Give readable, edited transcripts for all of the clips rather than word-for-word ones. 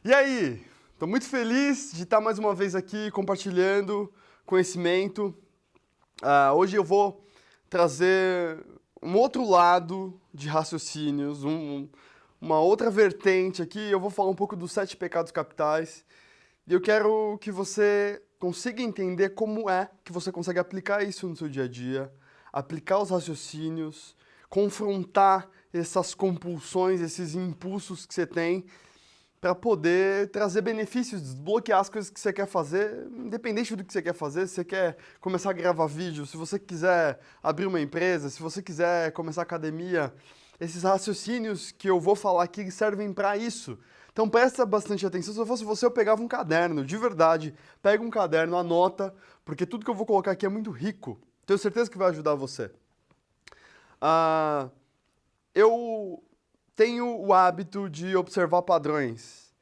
E aí? Estou muito feliz de estar mais uma vez aqui compartilhando conhecimento. Hoje eu vou trazer um outro lado de raciocínios, uma outra vertente aqui. Eu vou falar um pouco dos 7 pecados capitais e eu quero que você consiga entender como é que você consegue aplicar isso no seu dia a dia, aplicar os raciocínios, confrontar essas compulsões, esses impulsos que você tem para poder trazer benefícios, desbloquear as coisas que você quer fazer, independente do que você quer fazer. Se você quer começar a gravar vídeo, se você quiser abrir uma empresa, se você quiser começar academia, esses raciocínios que eu vou falar aqui servem para isso. Então presta bastante atenção. Se eu fosse você, eu pegava um caderno, de verdade. Pega um caderno, anota, porque tudo que eu vou colocar aqui é muito rico. Tenho certeza que vai ajudar você. Ah, eu tenho o hábito de observar padrões.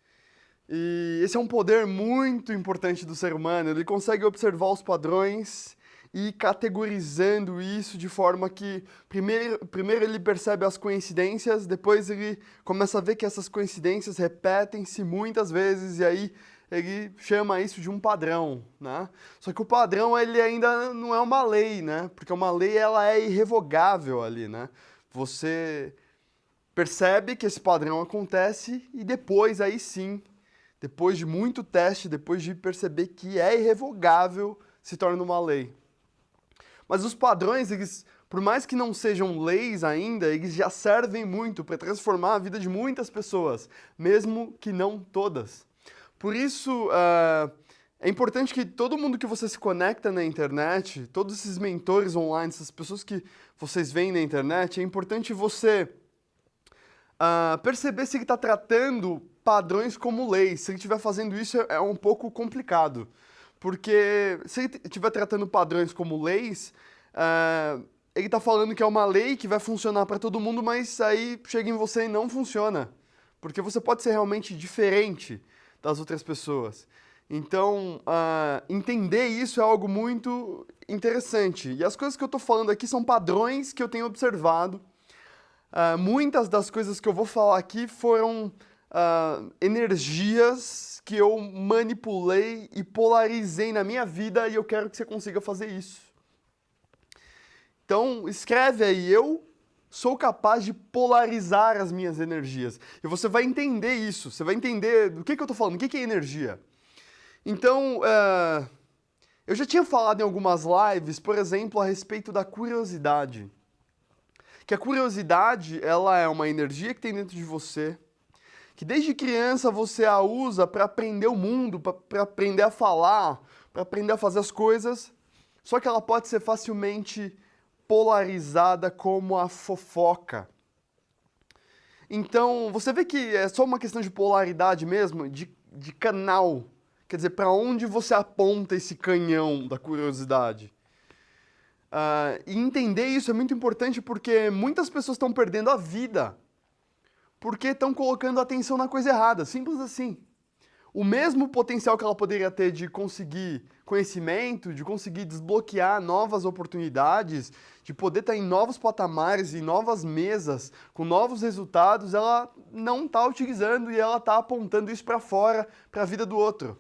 E esse é um poder muito importante do ser humano. Ele consegue observar os padrões e ir categorizando isso de forma que primeiro ele percebe as coincidências, depois ele começa a ver que essas coincidências repetem-se muitas vezes e aí ele chama isso de um padrão, né? Só que o padrão ele ainda não é uma lei, né? Porque uma lei ela é irrevogável ali, né? Você percebe que esse padrão acontece e depois, aí sim, depois de muito teste, depois de perceber que é irrevogável, se torna uma lei. Mas os padrões, eles, por mais que não sejam leis ainda, eles já servem muito para transformar a vida de muitas pessoas, mesmo que não todas. Por isso, é importante que todo mundo que você se conecta na internet, todos esses mentores online, essas pessoas que vocês veem na internet, é importante você perceber se ele está tratando padrões como leis. Se ele estiver fazendo isso, é um pouco complicado. Porque se ele estiver tratando padrões como leis, ele está falando que é uma lei que vai funcionar para todo mundo, mas aí chega em você e não funciona. Porque você pode ser realmente diferente das outras pessoas. Então, entender isso é algo muito interessante. E as coisas que eu estou falando aqui são padrões que eu tenho observado. Muitas das coisas que eu vou falar aqui foram energias que eu manipulei e polarizei na minha vida e eu quero que você consiga fazer isso. Então, escreve aí, eu sou capaz de polarizar as minhas energias. E você vai entender isso, você vai entender do que eu estou falando, o que é energia. Então, eu já tinha falado em algumas lives, por exemplo, a respeito da curiosidade. Que a curiosidade, ela é uma energia que tem dentro de você, que desde criança você a usa para aprender o mundo, para aprender a falar, para aprender a fazer as coisas, só que ela pode ser facilmente polarizada como a fofoca. Então, você vê que é só uma questão de polaridade mesmo, de canal. Quer dizer, para onde você aponta esse canhão da curiosidade? E entender isso é muito importante porque muitas pessoas estão perdendo a vida porque estão colocando atenção na coisa errada, simples assim. O mesmo potencial que ela poderia ter de conseguir conhecimento, de conseguir desbloquear novas oportunidades, de poder estar em novos patamares, em novas mesas, com novos resultados, ela não está utilizando e ela está apontando isso para fora, para a vida do outro.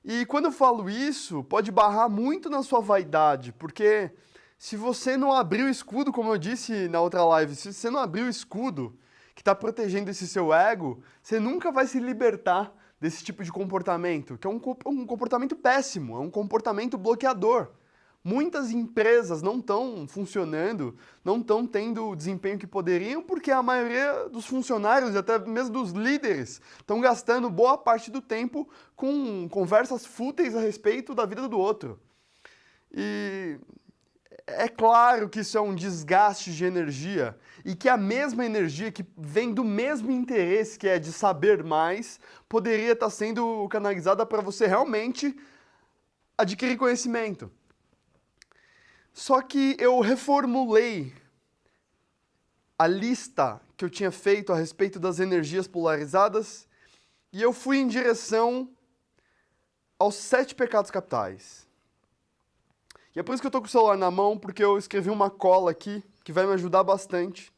E quando eu falo isso, pode barrar muito na sua vaidade, porque se você não abrir o escudo, como eu disse na outra live, se você não abrir o escudo que está protegendo esse seu ego, você nunca vai se libertar desse tipo de comportamento, que é um comportamento péssimo, é um comportamento bloqueador. Muitas empresas não estão funcionando, não estão tendo o desempenho que poderiam, porque a maioria dos funcionários, até mesmo dos líderes, estão gastando boa parte do tempo com conversas fúteis a respeito da vida do outro. E é claro que isso é um desgaste de energia e que a mesma energia que vem do mesmo interesse, que é de saber mais, poderia estar sendo canalizada para você realmente adquirir conhecimento. Só que eu reformulei a lista que eu tinha feito a respeito das energias polarizadas e eu fui em direção aos 7 pecados capitais. E é por isso que eu tô com o celular na mão, porque eu escrevi uma cola aqui que vai me ajudar bastante.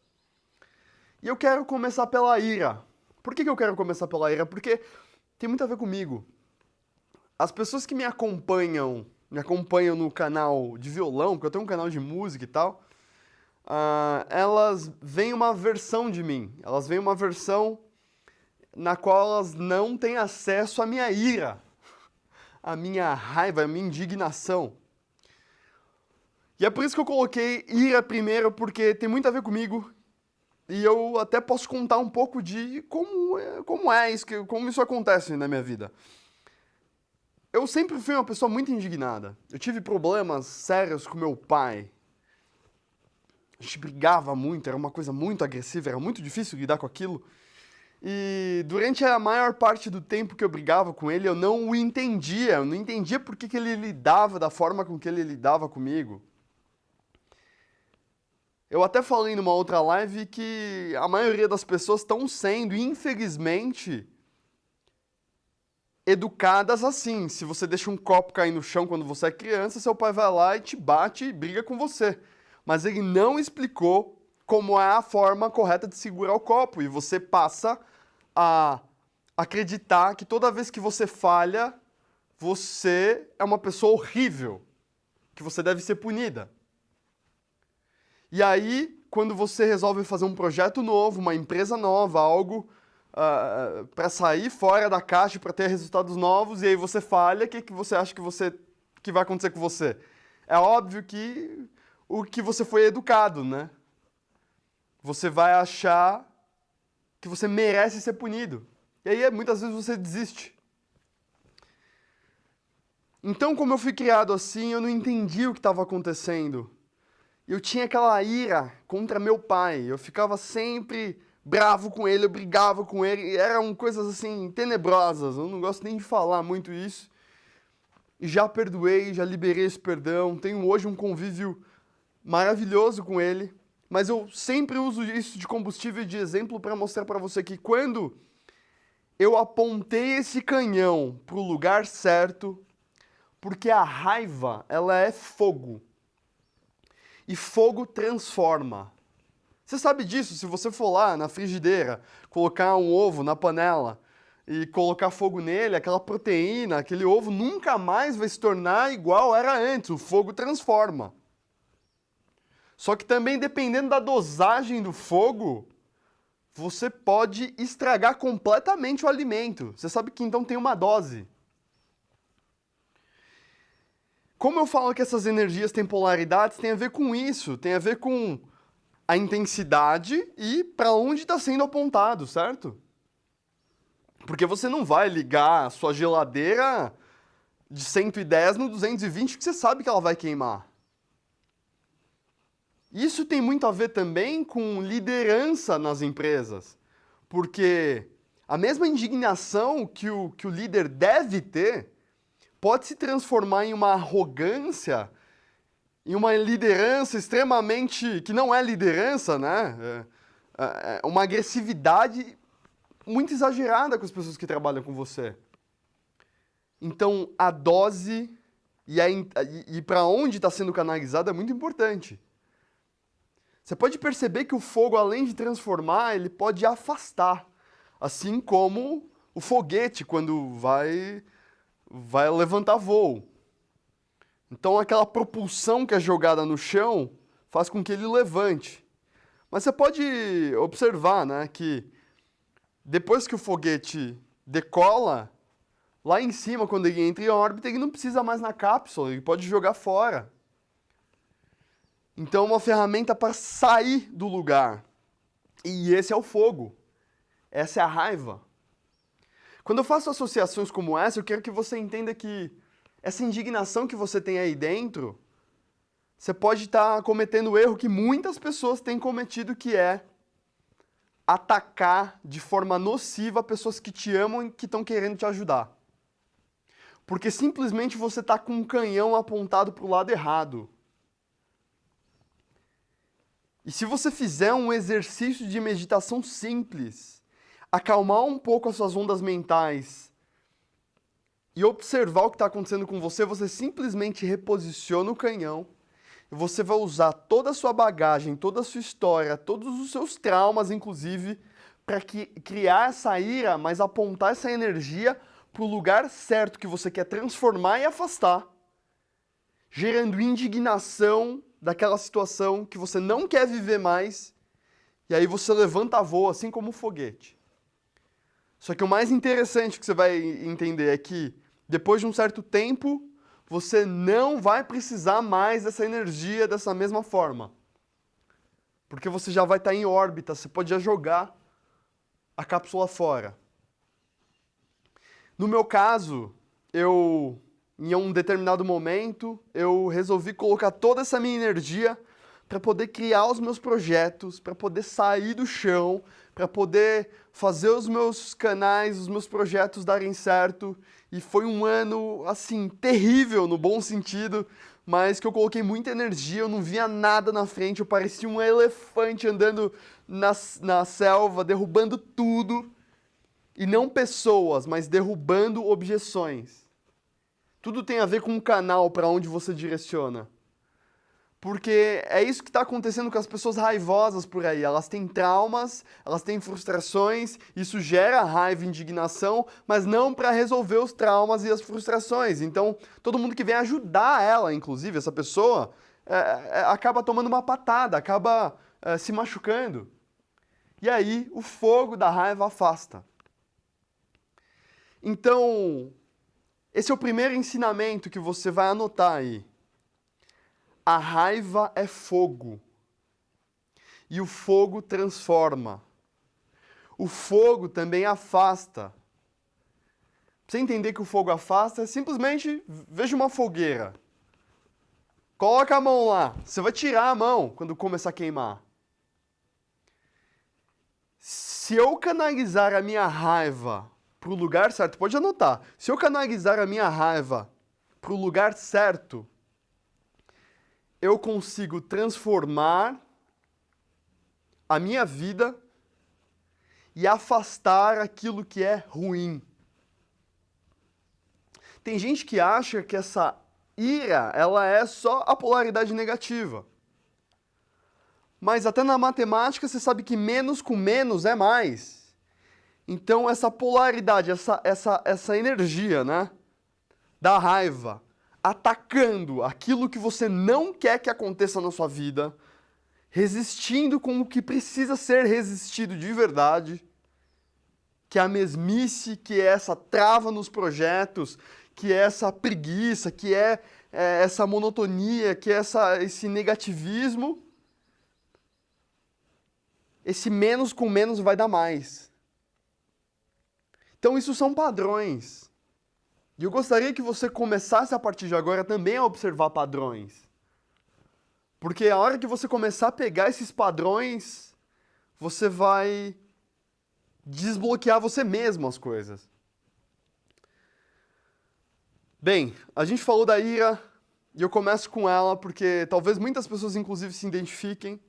E eu quero começar pela ira. Por que eu quero começar pela ira? Porque tem muito a ver comigo. As pessoas que me acompanham no canal de violão, porque eu tenho um canal de música e tal, elas veem uma versão de mim. Elas veem uma versão na qual elas não têm acesso à minha ira, à minha raiva, à minha indignação. E é por isso que eu coloquei ira primeiro, porque tem muito a ver comigo. E eu até posso contar um pouco de como isso acontece na minha vida. Eu sempre fui uma pessoa muito indignada. Eu tive problemas sérios com meu pai. A gente brigava muito, era uma coisa muito agressiva, era muito difícil lidar com aquilo. E durante a maior parte do tempo que eu brigava com ele, eu não o entendia. Eu não entendia por que ele lidava da forma com que ele lidava comigo. Eu até falei numa outra live que a maioria das pessoas estão sendo, infelizmente, educadas assim. Se você deixa um copo cair no chão quando você é criança, seu pai vai lá e te bate e briga com você. Mas ele não explicou como é a forma correta de segurar o copo. E você passa a acreditar que toda vez que você falha, você é uma pessoa horrível, que você deve ser punida. E aí, quando você resolve fazer um projeto novo, uma empresa nova, algo para sair fora da caixa, para ter resultados novos, e aí você falha, o que você acha que vai acontecer com você? É óbvio que o que você foi educado, né? Você vai achar que você merece ser punido. E aí, muitas vezes, você desiste. Então, como eu fui criado assim, eu não entendi o que estava acontecendo. Eu tinha aquela ira contra meu pai. Eu ficava sempre bravo com ele, eu brigava com ele. Eram coisas assim tenebrosas. Eu não gosto nem de falar muito isso. E já perdoei, já liberei esse perdão. Tenho hoje um convívio maravilhoso com ele. Mas eu sempre uso isso de combustível e de exemplo para mostrar para você que quando eu apontei esse canhão para o lugar certo, porque a raiva, ela é fogo. E fogo transforma. Você sabe disso? Se você for lá na frigideira, colocar um ovo na panela e colocar fogo nele, aquela proteína, aquele ovo nunca mais vai se tornar igual era antes. O fogo transforma. Só que também, dependendo da dosagem do fogo, você pode estragar completamente o alimento. Você sabe que então tem uma dose. Como eu falo que essas energias têm polaridades, tem a ver com isso, tem a ver com a intensidade e para onde está sendo apontado, certo? Porque você não vai ligar a sua geladeira de 110 no 220, porque você sabe que ela vai queimar. Isso tem muito a ver também com liderança nas empresas, porque a mesma indignação que o líder deve ter pode se transformar em uma arrogância, em uma liderança extremamente, que não é liderança, né? Uma agressividade muito exagerada com as pessoas que trabalham com você. Então, a dose e para onde está sendo canalizado é muito importante. Você pode perceber que o fogo, além de transformar, ele pode afastar. Assim como o foguete, quando vai levantar voo. Então, aquela propulsão que é jogada no chão faz com que ele levante. Mas você pode observar, né, que depois que o foguete decola, lá em cima, quando ele entra em órbita, ele não precisa mais na cápsula, ele pode jogar fora. Então, uma ferramenta para sair do lugar. E esse é o fogo. Essa é a raiva. Quando eu faço associações como essa, eu quero que você entenda que essa indignação que você tem aí dentro, você pode estar cometendo o erro que muitas pessoas têm cometido, que é atacar de forma nociva pessoas que te amam e que estão querendo te ajudar. Porque simplesmente você está com um canhão apontado para o lado errado. E se você fizer um exercício de meditação simples, acalmar um pouco as suas ondas mentais e observar o que está acontecendo com você, você simplesmente reposiciona o canhão e você vai usar toda a sua bagagem, toda a sua história, todos os seus traumas, inclusive, para criar essa ira, mas apontar essa energia para o lugar certo que você quer transformar e afastar, gerando indignação daquela situação que você não quer viver mais, e aí você levanta voo, assim como um foguete. Só que o mais interessante que você vai entender é que, depois de um certo tempo, você não vai precisar mais dessa energia dessa mesma forma. Porque você já vai estar em órbita, você pode já jogar a cápsula fora. No meu caso, em um determinado momento, eu resolvi colocar toda essa minha energia para poder criar os meus projetos, para poder sair do chão, para poder fazer os meus canais, os meus projetos darem certo. E foi um ano, assim, terrível no bom sentido, mas que eu coloquei muita energia, eu não via nada na frente, eu parecia um elefante andando na selva, derrubando tudo. E não pessoas, mas derrubando objeções. Tudo tem a ver com o canal para onde você direciona. Porque é isso que está acontecendo com as pessoas raivosas por aí. Elas têm traumas, elas têm frustrações, isso gera raiva e indignação, mas não para resolver os traumas e as frustrações. Então, todo mundo que vem ajudar ela, inclusive, essa pessoa, acaba tomando uma patada, acaba se machucando. E aí, o fogo da raiva afasta. Então, esse é o primeiro ensinamento que você vai anotar aí. A raiva é fogo. E o fogo transforma. O fogo também afasta. Pra você entender que o fogo afasta, é simplesmente veja uma fogueira. Coloca a mão lá. Você vai tirar a mão quando começar a queimar. Se eu canalizar a minha raiva para o lugar certo, pode anotar. Se eu canalizar a minha raiva para o lugar certo, eu consigo transformar a minha vida e afastar aquilo que é ruim. Tem gente que acha que essa ira, ela é só a polaridade negativa. Mas até na matemática você sabe que menos com menos é mais. Então essa polaridade, essa energia, né, da raiva, atacando aquilo que você não quer que aconteça na sua vida, resistindo com o que precisa ser resistido de verdade, que é a mesmice, que é essa trava nos projetos, que é essa preguiça, que é essa monotonia, que é esse negativismo. Esse menos com menos vai dar mais. Então isso são padrões. E eu gostaria que você começasse a partir de agora também a observar padrões. Porque a hora que você começar a pegar esses padrões, você vai desbloquear você mesmo as coisas. Bem, a gente falou da ira, e eu começo com ela porque talvez muitas pessoas inclusive se identifiquem.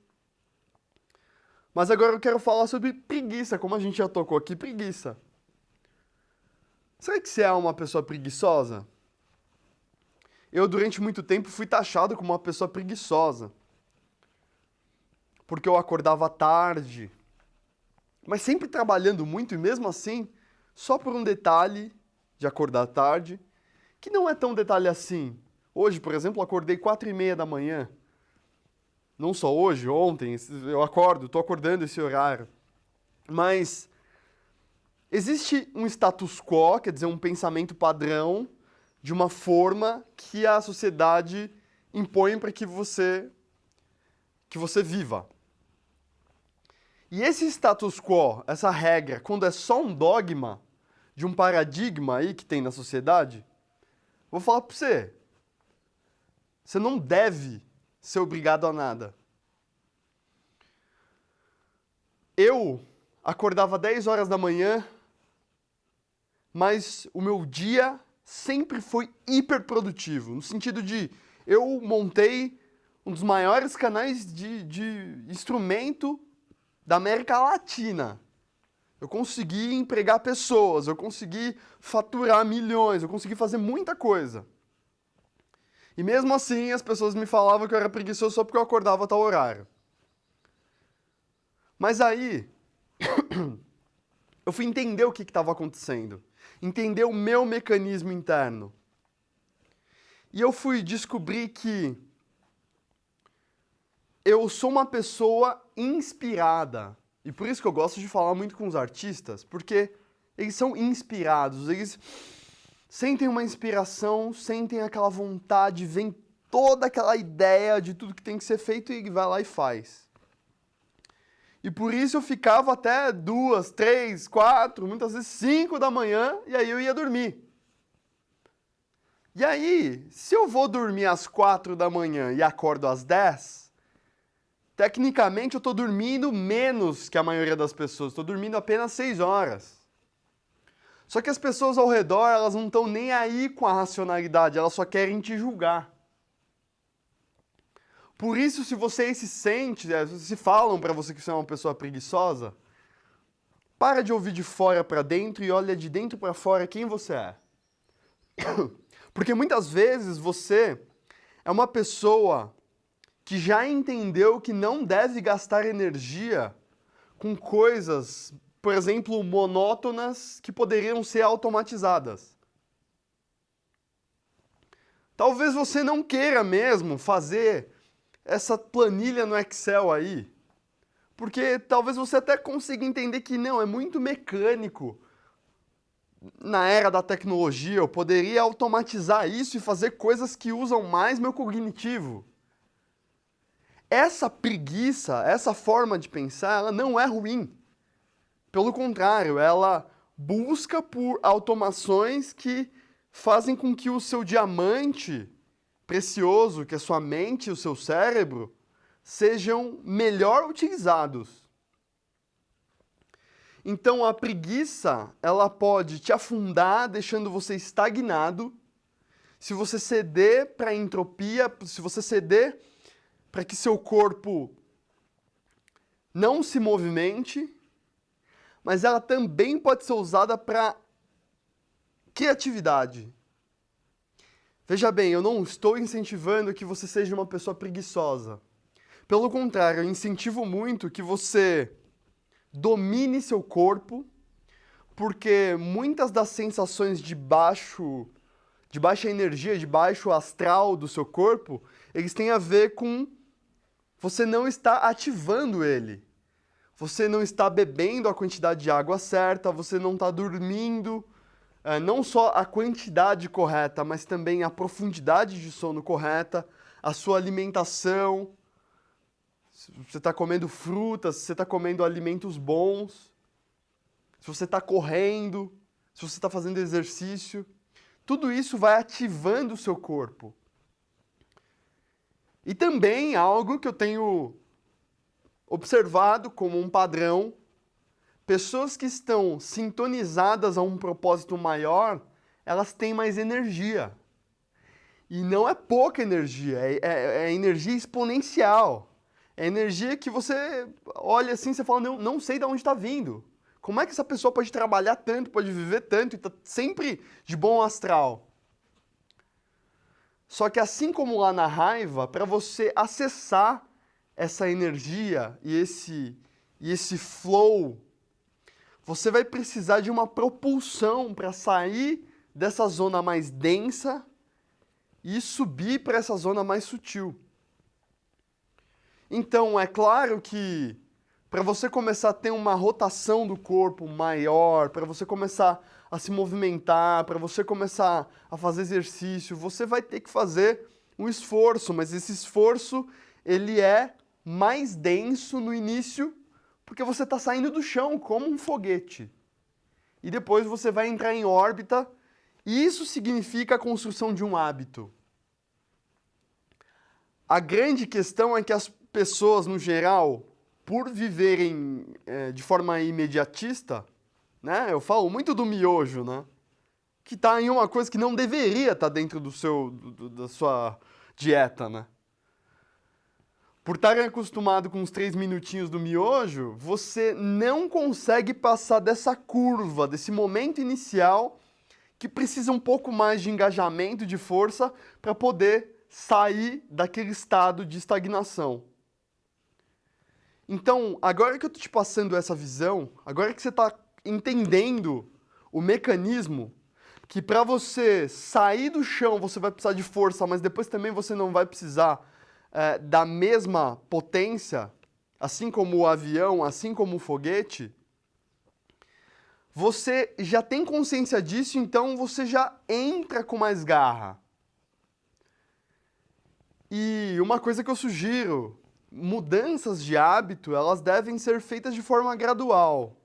Mas agora eu quero falar sobre preguiça, como a gente já tocou aqui, preguiça. Será que você é uma pessoa preguiçosa? Eu, durante muito tempo, fui taxado como uma pessoa preguiçosa. Porque eu acordava tarde, mas sempre trabalhando muito, e mesmo assim, só por um detalhe de acordar tarde, que não é tão detalhe assim. Hoje, por exemplo, eu acordei 4h30 da manhã. Não só hoje, ontem, eu estou acordando esse horário. Mas existe um status quo, quer dizer, um pensamento padrão, de uma forma que a sociedade impõe para que você viva. E esse status quo, essa regra, quando é só um dogma de um paradigma aí que tem na sociedade, vou falar para você, você não deve ser obrigado a nada. Eu acordava 10 horas da manhã, mas o meu dia sempre foi hiper produtivo, no sentido de eu montei um dos maiores canais de instrumento da América Latina. Eu consegui empregar pessoas, eu consegui faturar milhões, eu consegui fazer muita coisa. E mesmo assim as pessoas me falavam que eu era preguiçoso só porque eu acordava a tal horário. Mas aí, eu fui entender o que estava acontecendo, entender o meu mecanismo interno. E eu fui descobrir que eu sou uma pessoa inspirada. E por isso que eu gosto de falar muito com os artistas, porque eles são inspirados, eles sentem uma inspiração, sentem aquela vontade, vem toda aquela ideia de tudo que tem que ser feito e ele vai lá e faz. E por isso eu ficava até 2, 3, 4, muitas vezes 5 da manhã, e aí eu ia dormir. E aí, se eu vou dormir às 4 da manhã e acordo às 10, tecnicamente eu estou dormindo menos que a maioria das pessoas, estou dormindo apenas 6 horas. Só que as pessoas ao redor, elas não estão nem aí com a racionalidade, elas só querem te julgar. Por isso, se você se sente, se falam para você que você é uma pessoa preguiçosa, para de ouvir de fora para dentro e olha de dentro para fora quem você é. Porque muitas vezes você é uma pessoa que já entendeu que não deve gastar energia com coisas, por exemplo, monótonas que poderiam ser automatizadas. Talvez você não queira mesmo fazer essa planilha no Excel aí, porque talvez você até consiga entender que não, é muito mecânico. Na era da tecnologia, eu poderia automatizar isso e fazer coisas que usam mais meu cognitivo. Essa preguiça, essa forma de pensar, ela não é ruim. Pelo contrário, ela busca por automações que fazem com que o seu diamante precioso, que é sua mente e o seu cérebro, sejam melhor utilizados. Então a preguiça, ela pode te afundar, deixando você estagnado. Se você ceder para a entropia, se você ceder para que seu corpo não se movimente, mas ela também pode ser usada para criatividade. Veja bem, eu não estou incentivando que você seja uma pessoa preguiçosa. Pelo contrário, eu incentivo muito que você domine seu corpo, porque muitas das sensações de baixa energia, de baixo astral do seu corpo, eles têm a ver com você não estar ativando ele. Você não está bebendo a quantidade de água certa, você não está dormindo, não só a quantidade correta, mas também a profundidade de sono correta, a sua alimentação. Se você está comendo frutas, se você está comendo alimentos bons, se você está correndo, se você está fazendo exercício, tudo isso vai ativando o seu corpo. E também algo que eu tenho observado como um padrão, pessoas que estão sintonizadas a um propósito maior, elas têm mais energia. E não é pouca energia, é energia exponencial. É energia que você olha assim e você fala, não sei de onde está vindo. Como é que essa pessoa pode trabalhar tanto, pode viver tanto e está sempre de bom astral? Só que assim como lá na raiva, para você acessar essa energia e esse flow, você vai precisar de uma propulsão para sair dessa zona mais densa e subir para essa zona mais sutil. Então, é claro que para você começar a ter uma rotação do corpo maior, para você começar a se movimentar, para você começar a fazer exercício, você vai ter que fazer um esforço, mas esse esforço ele é mais denso no início, porque você está saindo do chão como um foguete. E depois você vai entrar em órbita, e isso significa a construção de um hábito. A grande questão é que as pessoas, no geral, por viverem de forma imediatista, né? Eu falo muito do miojo, né? Que está em uma coisa que não deveria estar dentro da sua dieta, né? Por estarem acostumados com os 3 minutinhos do miojo, você não consegue passar dessa curva, desse momento inicial, que precisa um pouco mais de engajamento, de força, para poder sair daquele estado de estagnação. Então, agora que eu estou te passando essa visão, agora que você está entendendo o mecanismo que para você sair do chão você vai precisar de força, mas depois também você não vai precisar da mesma potência, assim como o avião, assim como o foguete, você já tem consciência disso, então você já entra com mais garra. E uma coisa que eu sugiro, mudanças de hábito, elas devem ser feitas de forma gradual.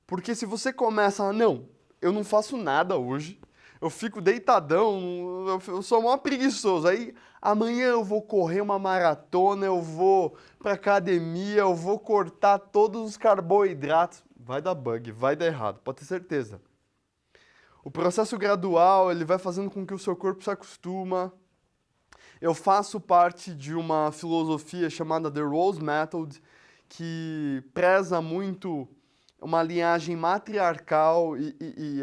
Porque se você começa, não, eu não faço nada hoje, eu fico deitadão, eu sou mó preguiçoso, aí amanhã eu vou correr uma maratona, eu vou pra academia, eu vou cortar todos os carboidratos, vai dar bug, vai dar errado, pode ter certeza. O processo gradual, ele vai fazendo com que o seu corpo se acostuma. Eu faço parte de uma filosofia chamada The Rose Method, que preza muito uma linhagem matriarcal e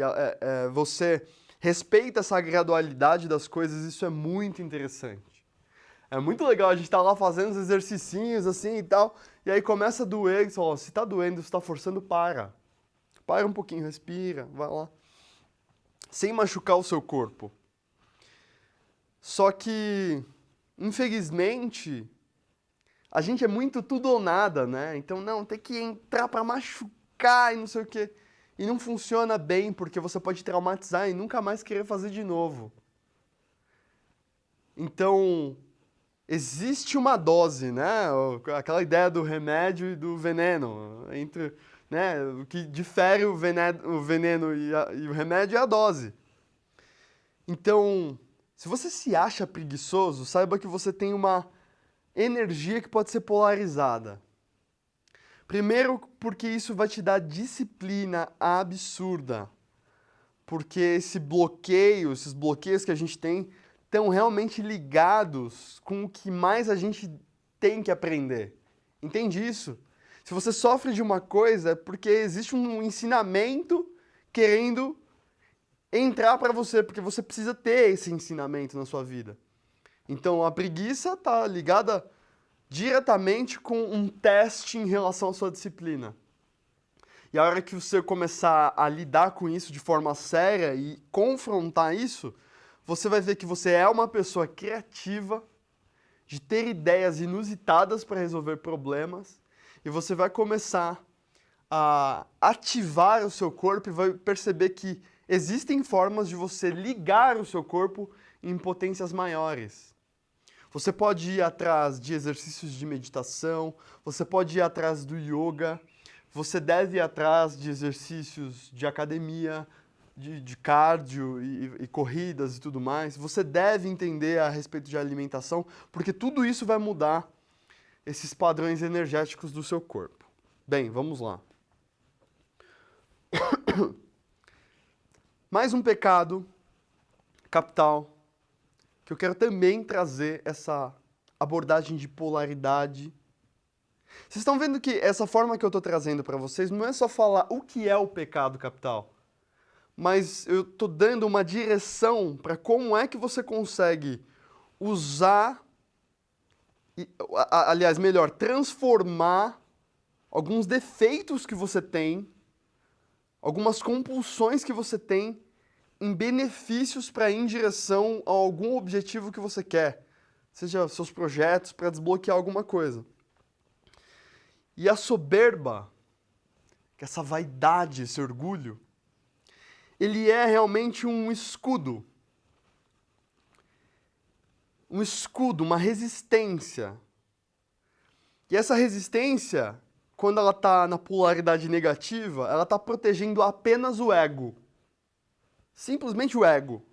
você respeita essa gradualidade das coisas, isso é muito interessante. É muito legal a gente estar lá fazendo os exercicinhos assim e tal, e aí começa a doer, e você fala, se tá doendo, se tá forçando, para. Para um pouquinho, respira, vai lá. Sem machucar o seu corpo. Só que, infelizmente, a gente é muito tudo ou nada, né? Então, não, tem que entrar pra machucar e não sei o quê. E não funciona bem, porque você pode traumatizar e nunca mais querer fazer de novo. Então, existe uma dose, né? Aquela ideia do remédio e do veneno. Entre, né? O que difere o veneno e o remédio é a dose. Então, se você se acha preguiçoso, saiba que você tem uma energia que pode ser polarizada. Primeiro, porque isso vai te dar disciplina absurda. Porque esses bloqueios que a gente tem, estão realmente ligados com o que mais a gente tem que aprender. Entende isso? Se você sofre de uma coisa, é porque existe um ensinamento querendo entrar para você, porque você precisa ter esse ensinamento na sua vida. Então, a preguiça está ligada diretamente com um teste em relação à sua disciplina. E a hora que você começar a lidar com isso de forma séria e confrontar isso, você vai ver que você é uma pessoa criativa, de ter ideias inusitadas para resolver problemas, e você vai começar a ativar o seu corpo e vai perceber que existem formas de você ligar o seu corpo em potências maiores. Você pode ir atrás de exercícios de meditação, você pode ir atrás do yoga, você deve ir atrás de exercícios de academia, de cardio e corridas e tudo mais. Você deve entender a respeito de alimentação, porque tudo isso vai mudar esses padrões energéticos do seu corpo. Bem, vamos lá. Mais um pecado capital que eu quero também trazer essa abordagem de polaridade. Vocês estão vendo que essa forma que eu estou trazendo para vocês não é só falar o que é o pecado capital, mas eu estou dando uma direção para como é que você consegue usar, aliás, melhor, transformar alguns defeitos que você tem, algumas compulsões que você tem, em benefícios para ir em direção a algum objetivo que você quer, seja seus projetos para desbloquear alguma coisa. E a soberba, que essa vaidade, esse orgulho, ele é realmente um escudo. Um escudo, uma resistência. E essa resistência, quando ela está na polaridade negativa, ela está protegendo apenas o ego. Simplesmente o ego.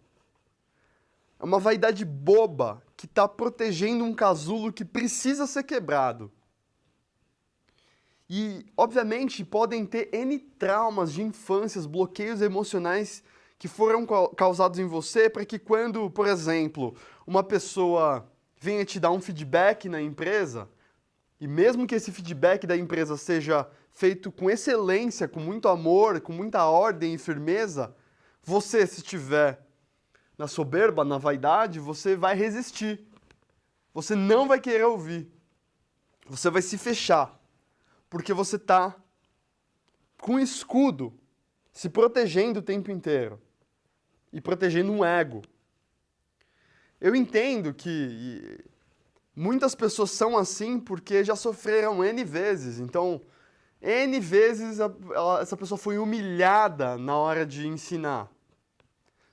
É uma vaidade boba que está protegendo um casulo que precisa ser quebrado. E, obviamente, podem ter N traumas de infâncias, bloqueios emocionais que foram causados em você para que quando, por exemplo, uma pessoa venha te dar um feedback na empresa, e mesmo que esse feedback da empresa seja feito com excelência, com muito amor, com muita ordem e firmeza, você, se estiver na soberba, na vaidade, você vai resistir. Você não vai querer ouvir. Você vai se fechar. Porque você está com escudo, se protegendo o tempo inteiro e protegendo um ego. Eu entendo que muitas pessoas são assim porque já sofreram N vezes. Então, N vezes essa pessoa foi humilhada na hora de ensinar.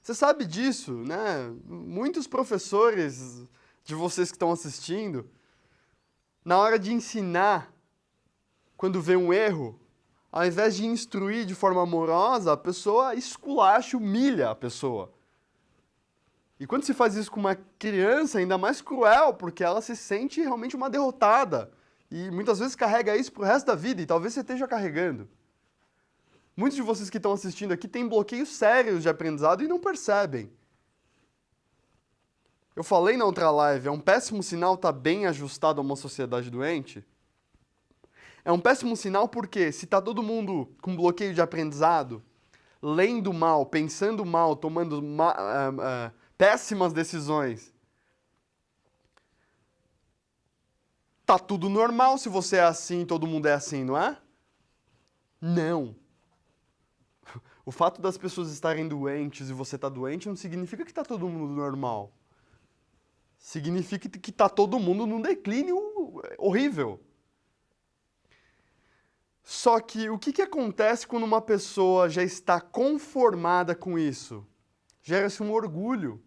Você sabe disso, né? Muitos professores de vocês que estão assistindo, na hora de ensinar, quando vê um erro, ao invés de instruir de forma amorosa, a pessoa esculacha, humilha a pessoa. E quando se faz isso com uma criança, ainda mais cruel, porque ela se sente realmente uma derrotada. E muitas vezes carrega isso pro resto da vida, e talvez você esteja carregando. Muitos de vocês que estão assistindo aqui têm bloqueios sérios de aprendizado e não percebem. Eu falei na outra live, é um péssimo sinal estar bem ajustado a uma sociedade doente. É um péssimo sinal porque se está todo mundo com bloqueio de aprendizado, lendo mal, pensando mal, tomando péssimas decisões, tá tudo normal se você é assim, todo mundo é assim, não é? Não. O fato das pessoas estarem doentes e você tá doente não significa que tá todo mundo normal. Significa que tá todo mundo num declínio horrível. Só que o que acontece quando uma pessoa já está conformada com isso? Gera-se um orgulho.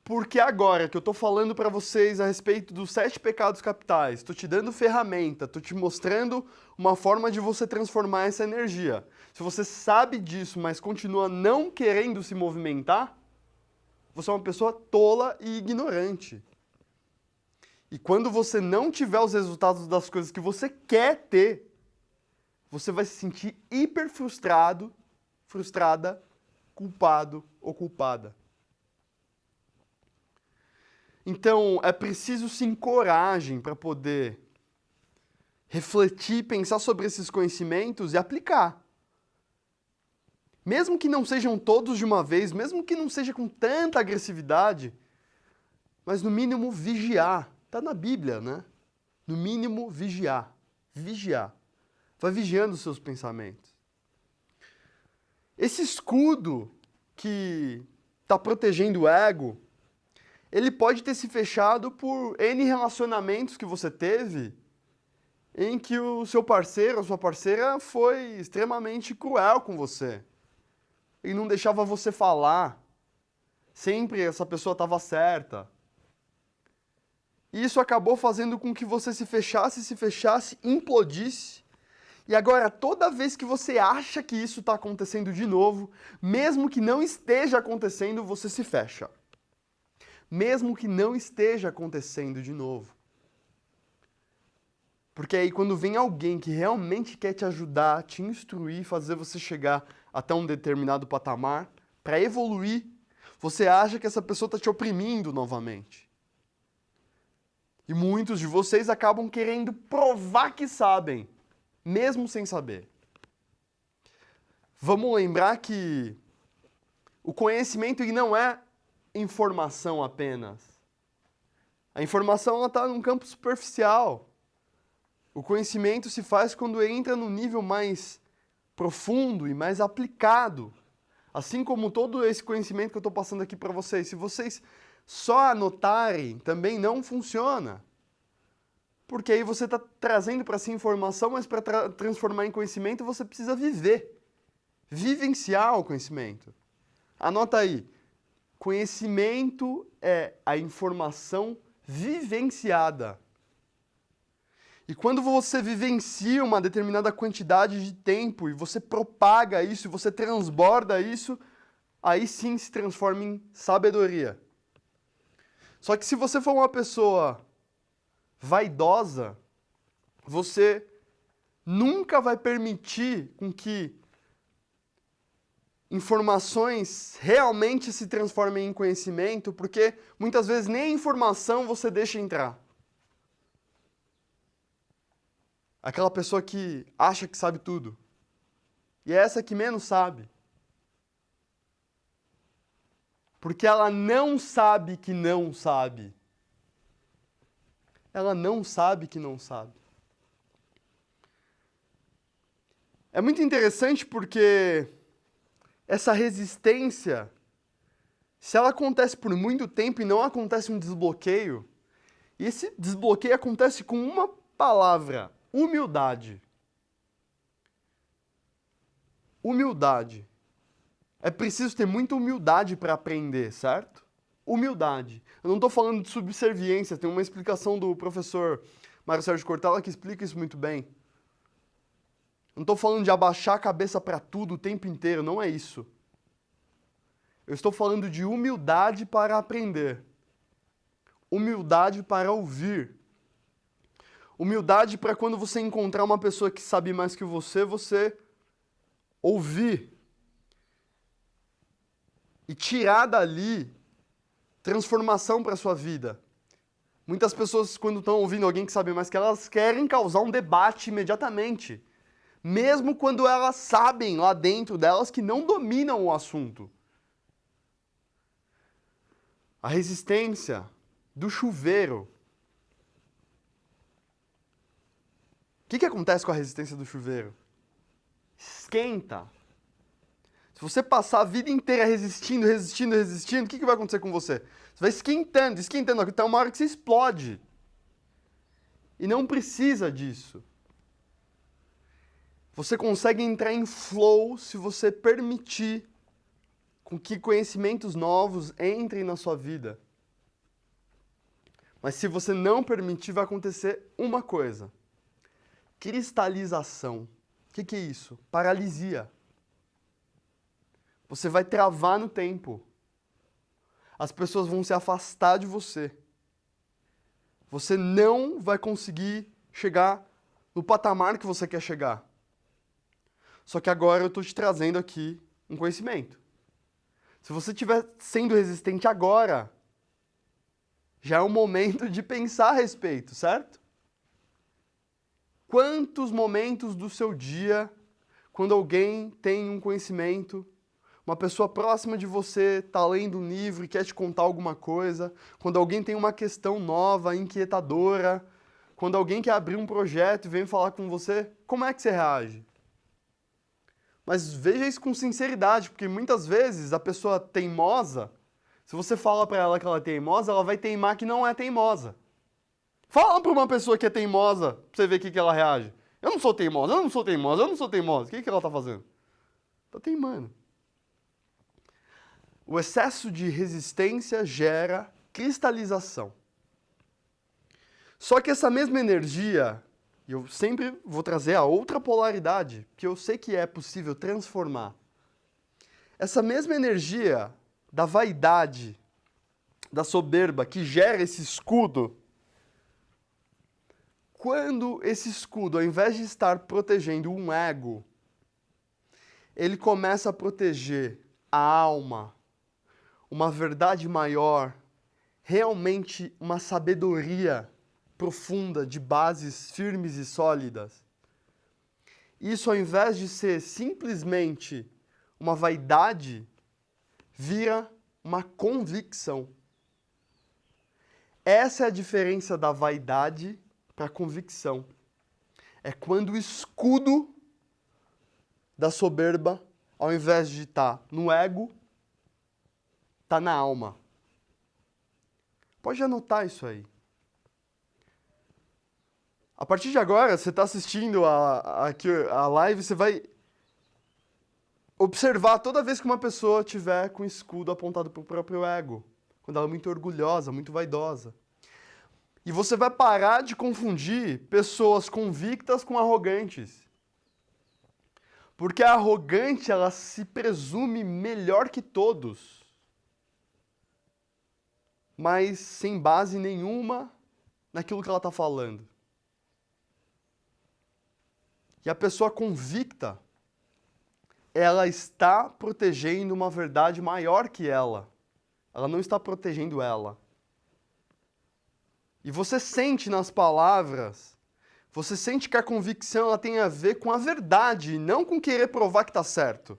Porque agora que eu estou falando para vocês a respeito dos 7 pecados capitais, estou te dando ferramenta, estou te mostrando uma forma de você transformar essa energia. Se você sabe disso, mas continua não querendo se movimentar, você é uma pessoa tola e ignorante. E quando você não tiver os resultados das coisas que você quer ter, você vai se sentir hiper frustrado, frustrada, culpado ou culpada. Então, é preciso sim coragem para poder refletir, pensar sobre esses conhecimentos e aplicar. Mesmo que não sejam todos de uma vez, mesmo que não seja com tanta agressividade, mas no mínimo vigiar. Está na Bíblia, né? No mínimo vigiar. Vigiar. Vai vigiando os seus pensamentos. Esse escudo que está protegendo o ego, ele pode ter se fechado por N relacionamentos que você teve em que o seu parceiro ou sua parceira foi extremamente cruel com você. E não deixava você falar. Sempre essa pessoa estava certa. E isso acabou fazendo com que você se fechasse, implodisse. E agora, toda vez que você acha que isso está acontecendo de novo, mesmo que não esteja acontecendo, você se fecha. Mesmo que não esteja acontecendo de novo. Porque aí quando vem alguém que realmente quer te ajudar, te instruir, fazer você chegar até um determinado patamar, para evoluir, você acha que essa pessoa está te oprimindo novamente. E muitos de vocês acabam querendo provar que sabem, mesmo sem saber. Vamos lembrar que o conhecimento ele não é informação apenas. A informação está num campo superficial. O conhecimento se faz quando entra no nível mais profundo e mais aplicado. Assim como todo esse conhecimento que eu estou passando aqui para vocês. Se vocês só anotarem, também não funciona. Porque aí você está trazendo para si informação, mas para transformar em conhecimento você precisa viver. Vivenciar o conhecimento. Anota aí. Conhecimento é a informação vivenciada. E quando você vivencia uma determinada quantidade de tempo e você propaga isso, e você transborda isso, aí sim se transforma em sabedoria. Só que se você for uma pessoa vaidosa, você nunca vai permitir com que informações realmente se transformem em conhecimento, porque muitas vezes nem informação você deixa entrar. Aquela pessoa que acha que sabe tudo. E é essa que menos sabe. Porque ela não sabe que não sabe. Ela não sabe que não sabe. É muito interessante porque essa resistência, se ela acontece por muito tempo e não acontece um desbloqueio, e esse desbloqueio acontece com uma palavra: humildade. Humildade. É preciso ter muita humildade para aprender, certo? Humildade. Eu não estou falando de subserviência, tem uma explicação do professor Mário Sérgio Cortella que explica isso muito bem. Não estou falando de abaixar a cabeça para tudo o tempo inteiro, não é isso. Eu estou falando de humildade para aprender. Humildade para ouvir. Humildade para quando você encontrar uma pessoa que sabe mais que você ouvir. E tirar dali transformação para a sua vida. Muitas pessoas, quando estão ouvindo alguém que sabe mais que elas, querem causar um debate imediatamente. Mesmo quando elas sabem lá dentro delas que não dominam o assunto. A resistência do chuveiro. O que acontece com a resistência do chuveiro? Esquenta. Se você passar a vida inteira resistindo, o que vai acontecer com você? Você vai esquentando, até uma hora que você explode. E não precisa disso. Você consegue entrar em flow se você permitir com que conhecimentos novos entrem na sua vida. Mas se você não permitir, vai acontecer uma coisa. Cristalização. O que é isso? Paralisia. Você vai travar no tempo. As pessoas vão se afastar de você. Você não vai conseguir chegar no patamar que você quer chegar. Só que agora eu estou te trazendo aqui um conhecimento. Se você estiver sendo resistente agora, já é o momento de pensar a respeito, certo? Quantos momentos do seu dia, quando alguém tem um conhecimento, uma pessoa próxima de você está lendo um livro e quer te contar alguma coisa, quando alguém tem uma questão nova, inquietadora, quando alguém quer abrir um projeto e vem falar com você, como é que você reage? Mas veja isso com sinceridade, porque muitas vezes a pessoa teimosa, se você fala para ela que ela é teimosa, ela vai teimar que não é teimosa. Fala para uma pessoa que é teimosa, para você ver o que ela reage. Eu não sou teimosa, eu não sou teimosa, eu não sou teimosa. O que ela está fazendo? Está teimando. O excesso de resistência gera cristalização. Só que essa mesma energia, e eu sempre vou trazer a outra polaridade, que eu sei que é possível transformar. Essa mesma energia da vaidade, da soberba, que gera esse escudo, quando esse escudo, ao invés de estar protegendo um ego, ele começa a proteger a alma, uma verdade maior, realmente uma sabedoria profunda, de bases firmes e sólidas. Isso, ao invés de ser simplesmente uma vaidade, vira uma convicção. Essa é a diferença da vaidade para a convicção. É quando o escudo da soberba, ao invés de estar no ego, está na alma. Pode anotar isso aí. A partir de agora, você está assistindo a live, você vai observar toda vez que uma pessoa tiver com o escudo apontado para o próprio ego, quando ela é muito orgulhosa, muito vaidosa. E você vai parar de confundir pessoas convictas com arrogantes. Porque a arrogante, ela se presume melhor que todos, mas sem base nenhuma naquilo que ela está falando. E a pessoa convicta, ela está protegendo uma verdade maior que ela. Ela não está protegendo ela. E você sente nas palavras, você sente que a convicção ela tem a ver com a verdade, não com querer provar que está certo.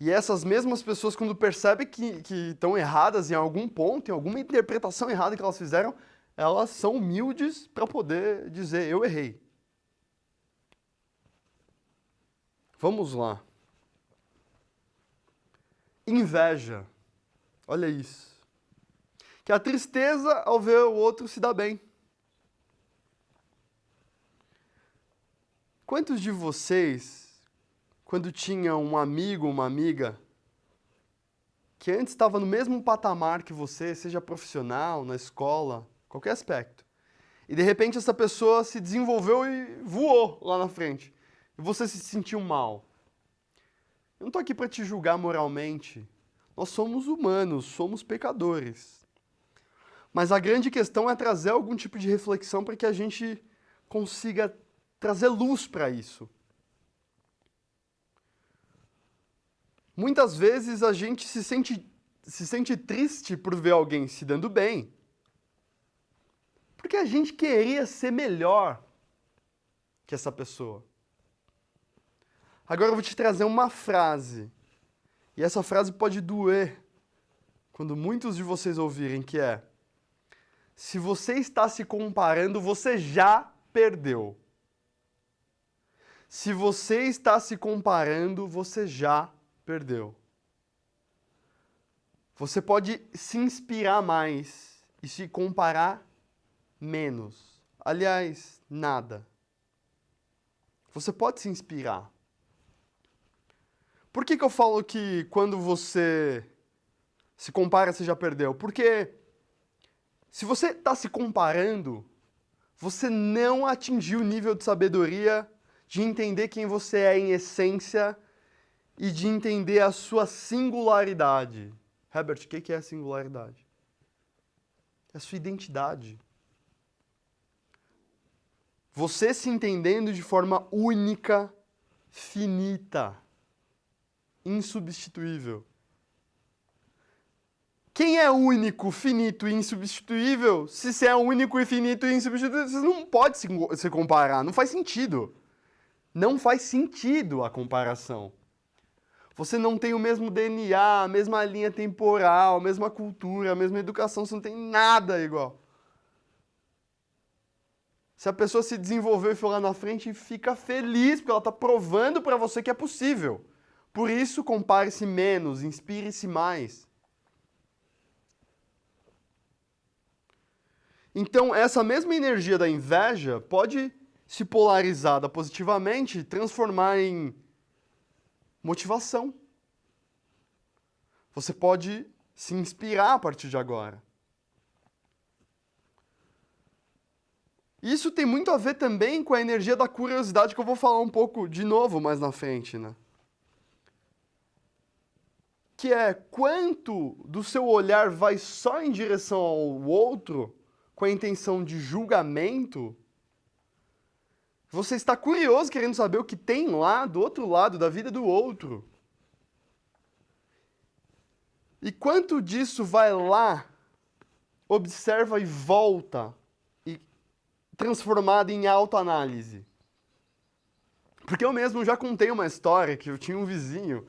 E essas mesmas pessoas, quando percebem que estão erradas em algum ponto, em alguma interpretação errada que elas fizeram, elas são humildes para poder dizer, eu errei. Vamos lá. Inveja. Olha isso. Que é a tristeza ao ver o outro se dar bem. Quantos de vocês, quando tinha um amigo ou uma amiga que antes estava no mesmo patamar que você, seja profissional, na escola, qualquer aspecto, e de repente essa pessoa se desenvolveu e voou lá na frente, e você se sentiu mal? Eu não estou aqui para te julgar moralmente. Nós somos humanos, somos pecadores. Mas a grande questão é trazer algum tipo de reflexão para que a gente consiga trazer luz para isso. Muitas vezes a gente se sente triste por ver alguém se dando bem, porque a gente queria ser melhor que essa pessoa. Agora eu vou te trazer uma frase, e essa frase pode doer quando muitos de vocês ouvirem, que é: se você está se comparando, você já perdeu. Se você está se comparando, você já perdeu. Você pode se inspirar mais e se comparar menos. Aliás, nada. Você pode se inspirar. Por que eu falo que quando você se compara, você já perdeu? Porque se você está se comparando, você não atingiu o nível de sabedoria de entender quem você é em essência e de entender a sua singularidade. Herbert, o que é a singularidade? É a sua identidade. Você se entendendo de forma única, finita, insubstituível. Quem é único, finito e insubstituível? Se você é único e finito e insubstituível, você não pode se comparar. Não faz sentido. Não faz sentido a comparação. Você não tem o mesmo DNA, a mesma linha temporal, a mesma cultura, a mesma educação, você não tem nada igual. Se a pessoa se desenvolveu e foi lá na frente, fica feliz, porque ela está provando para você que é possível. Por isso, compare-se menos, inspire-se mais. Então, essa mesma energia da inveja pode, se polarizada positivamente, transformar em motivação. Você pode se inspirar a partir de agora. Isso tem muito a ver também com a energia da curiosidade, que eu vou falar um pouco de novo mais na frente, né? Que é quanto do seu olhar vai só em direção ao outro, com a intenção de julgamento. Você está curioso, querendo saber o que tem lá do outro lado da vida do outro. E quanto disso vai lá, observa e volta, e transformado em autoanálise. Porque eu mesmo já contei uma história que eu tinha um vizinho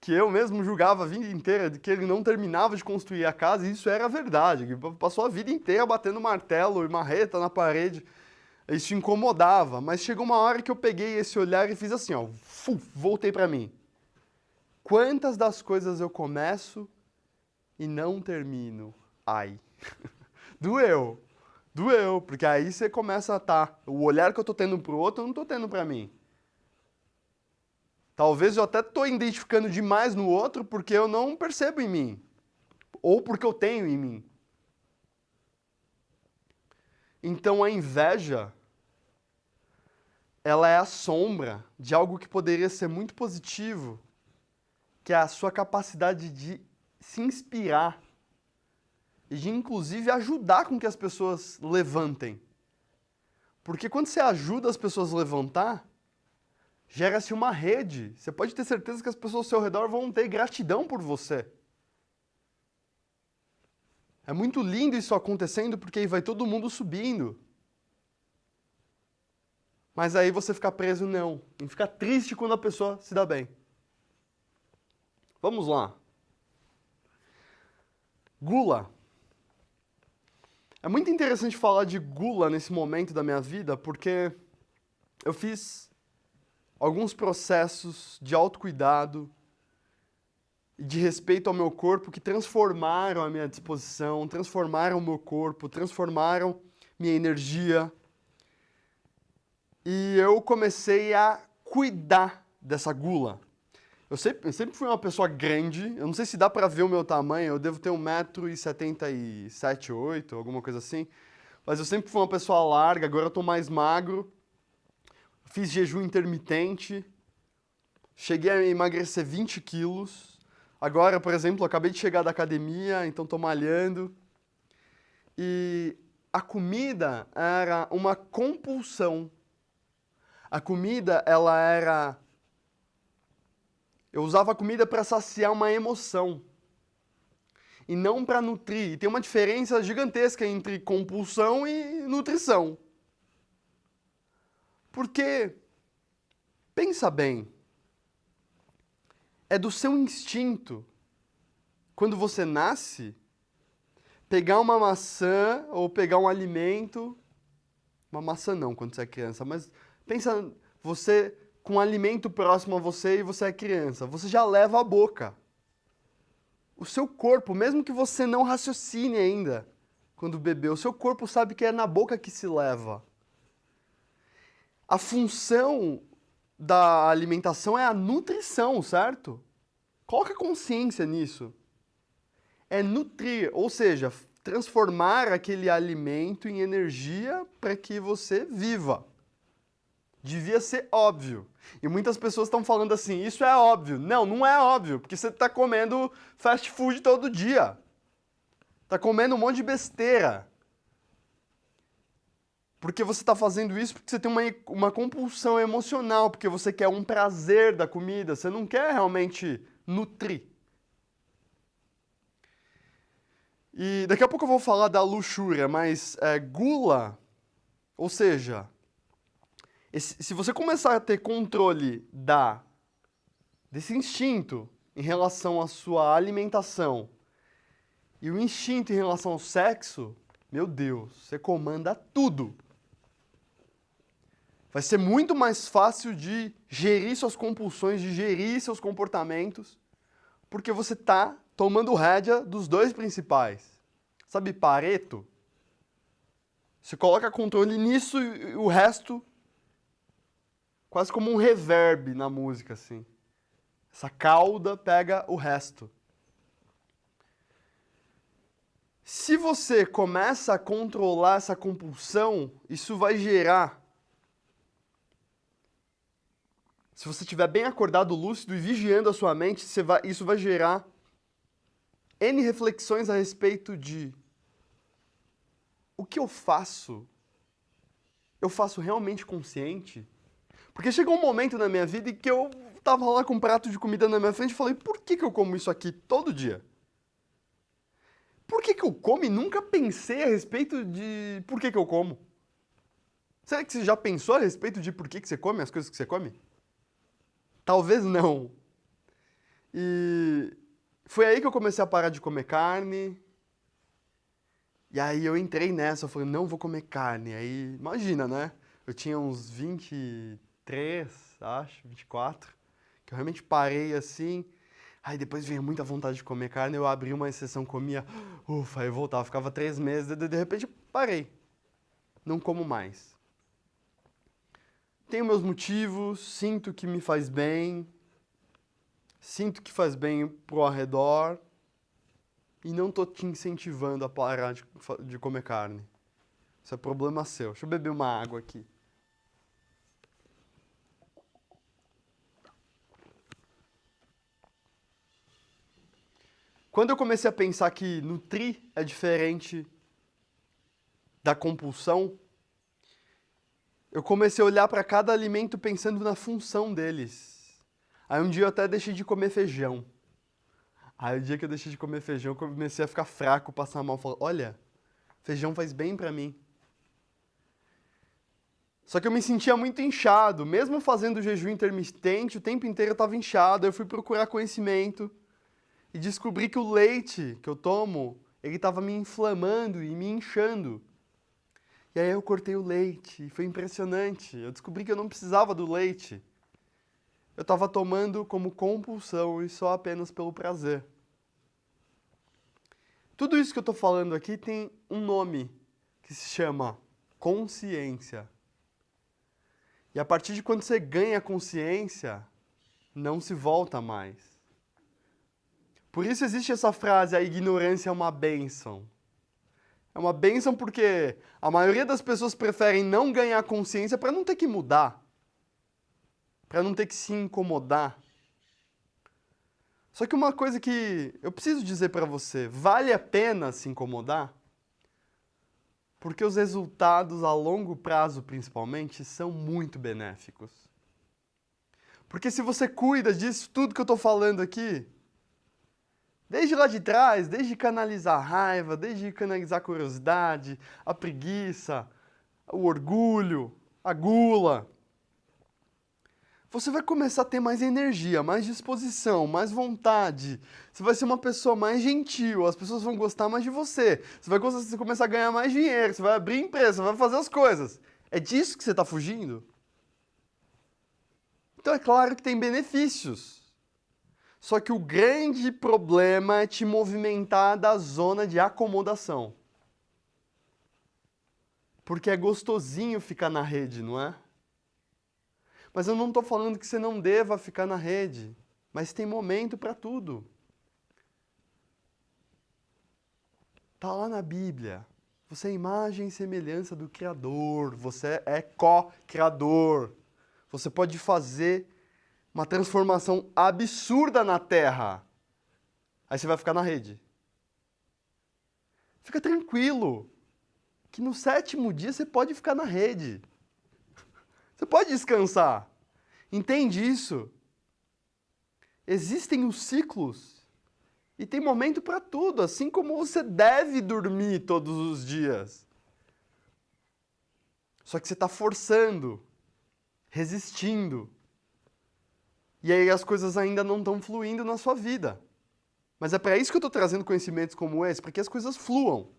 que eu mesmo julgava a vida inteira de que ele não terminava de construir a casa, e isso era verdade, que passou a vida inteira batendo martelo e marreta na parede. Isso incomodava, mas chegou uma hora que eu peguei esse olhar e fiz assim, ó, voltei para mim. Quantas das coisas eu começo e não termino? Ai. Doeu. Doeu, porque aí você começa a o olhar que eu tô tendo pro outro, eu não tô tendo para mim. Talvez eu até tô identificando demais no outro porque eu não percebo em mim. Ou porque eu tenho em mim. Então a inveja, ela é a sombra de algo que poderia ser muito positivo, que é a sua capacidade de se inspirar e de, inclusive, ajudar com que as pessoas levantem. Porque quando você ajuda as pessoas a levantar, gera-se uma rede. Você pode ter certeza que as pessoas ao seu redor vão ter gratidão por você. É muito lindo isso acontecendo, porque aí vai todo mundo subindo. Mas aí você fica preso, não. E fica triste quando a pessoa se dá bem. Vamos lá. Gula. É muito interessante falar de gula nesse momento da minha vida, porque eu fiz alguns processos de autocuidado e de respeito ao meu corpo que transformaram a minha disposição, transformaram o meu corpo, transformaram minha energia. E eu comecei a cuidar dessa gula. Eu sempre fui uma pessoa grande, eu não sei se dá pra ver o meu tamanho, eu devo ter 1,77 m, 8, alguma coisa assim. Mas eu sempre fui uma pessoa larga, agora eu tô mais magro. Fiz jejum intermitente, cheguei a emagrecer 20 quilos. Agora, por exemplo, eu acabei de chegar da academia, então tô malhando. E a comida era uma compulsão. A comida, ela era... Eu usava a comida para saciar uma emoção e não para nutrir. E tem uma diferença gigantesca entre compulsão e nutrição. Porque, pensa bem, é do seu instinto, quando você nasce, pegar uma maçã ou pegar um alimento, uma maçã não quando você é criança, mas pensa você com um alimento próximo a você e você é criança, você já leva à boca. O seu corpo, mesmo que você não raciocine ainda quando bebê, o seu corpo sabe que é na boca que se leva. A função da alimentação é a nutrição, certo? Coloca consciência nisso. É nutrir, ou seja, transformar aquele alimento em energia para que você viva. Devia ser óbvio. E muitas pessoas estão falando assim, isso é óbvio. Não, não é óbvio, porque você está comendo fast food todo dia. Está comendo um monte de besteira. Porque você está fazendo isso porque você tem uma compulsão emocional, porque você quer um prazer da comida, você não quer realmente nutrir. E daqui a pouco eu vou falar da luxúria, mas gula, ou seja... Se você começar a ter controle desse instinto em relação à sua alimentação e o instinto em relação ao sexo, meu Deus, você comanda tudo. Vai ser muito mais fácil de gerir suas compulsões, de gerir seus comportamentos, porque você está tomando rédea dos dois principais. Sabe Pareto? Você coloca controle nisso e o resto... Quase como um reverb na música, assim. Essa cauda pega o resto. Se você começa a controlar essa compulsão, isso vai gerar... Se você estiver bem acordado, lúcido e vigiando a sua mente, isso vai gerar N reflexões a respeito de... O que eu faço? Eu faço realmente consciente? Porque chegou um momento na minha vida em que eu tava lá com um prato de comida na minha frente e falei, por que eu como isso aqui todo dia? Por que eu como e nunca pensei a respeito de por que eu como? Será que você já pensou a respeito de por que você come as coisas que você come? Talvez não. E foi aí que eu comecei a parar de comer carne. E aí eu entrei nessa, eu falei, não vou comer carne. Aí, imagina, né? Eu tinha uns 23, acho, 24, que eu realmente parei assim, aí depois veio muita vontade de comer carne, eu abri uma exceção, comia, ufa, aí eu voltava, ficava 3 meses, de repente parei, não como mais. Tenho meus motivos, sinto que me faz bem, sinto que faz bem pro arredor, e não tô te incentivando a parar de comer carne. Isso é problema seu. Deixa eu beber uma água aqui. Quando eu comecei a pensar que nutrir é diferente da compulsão, eu comecei a olhar para cada alimento pensando na função deles. Aí um dia eu até deixei de comer feijão. Aí o dia que eu deixei de comer feijão, eu comecei a ficar fraco, passar mal. Falei, olha, feijão faz bem para mim. Só que eu me sentia muito inchado. Mesmo fazendo jejum intermitente, o tempo inteiro eu estava inchado. Eu fui procurar conhecimento. E descobri que o leite que eu tomo, ele estava me inflamando e me inchando. E aí eu cortei o leite, e foi impressionante. Eu descobri que eu não precisava do leite. eu estava tomando como compulsão e só apenas pelo prazer. Tudo isso que eu estou falando aqui tem um nome que se chama consciência. E a partir de quando você ganha consciência, não se volta mais. Por isso existe essa frase, a ignorância é uma bênção. É uma bênção porque a maioria das pessoas preferem não ganhar consciência para não ter que mudar, para não ter que se incomodar. Só que uma coisa que eu preciso dizer para você, vale a pena se incomodar? Porque os resultados a longo prazo, principalmente, são muito benéficos. Porque se você cuida disso tudo que eu estou falando aqui, desde lá de trás, desde canalizar a raiva, desde canalizar a curiosidade, a preguiça, o orgulho, a gula, você vai começar a ter mais energia, mais disposição, mais vontade. Você vai ser uma pessoa mais gentil, as pessoas vão gostar mais de você. Você vai começar a ganhar mais dinheiro, você vai abrir empresa, você vai fazer as coisas. É disso que você está fugindo? Então é claro que tem benefícios. Só que o grande problema é te movimentar da zona de acomodação. Porque é gostosinho ficar na rede, não é? Mas eu não estou falando que você não deva ficar na rede. Mas tem momento para tudo. Está lá na Bíblia. Você é imagem e semelhança do Criador. Você é co-criador. Você pode fazer uma transformação absurda na Terra. Aí você vai ficar na rede. Fica tranquilo, que no 7º dia você pode ficar na rede. Você pode descansar. Entende isso? Existem os ciclos e tem momento para tudo, assim como você deve dormir todos os dias. Só que você está forçando, resistindo. E aí as coisas ainda não estão fluindo na sua vida. Mas é para isso que eu estou trazendo conhecimentos como esse, para que as coisas fluam.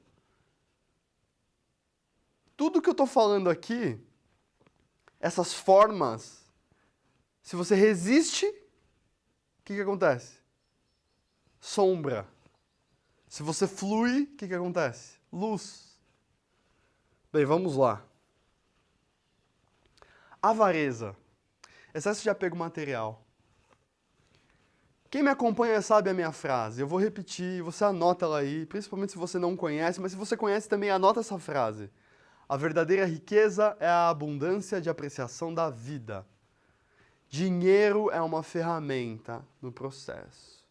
Tudo que eu estou falando aqui, essas formas, se você resiste, o que acontece? Sombra. Se você flui, o que acontece? Luz. Bem, vamos lá. Avareza. Excesso de apego material. Quem me acompanha sabe a minha frase. Eu vou repetir, você anota ela aí, principalmente se você não conhece, mas se você conhece também, anota essa frase. A verdadeira riqueza é a abundância de apreciação da vida. Dinheiro é uma ferramenta no processo.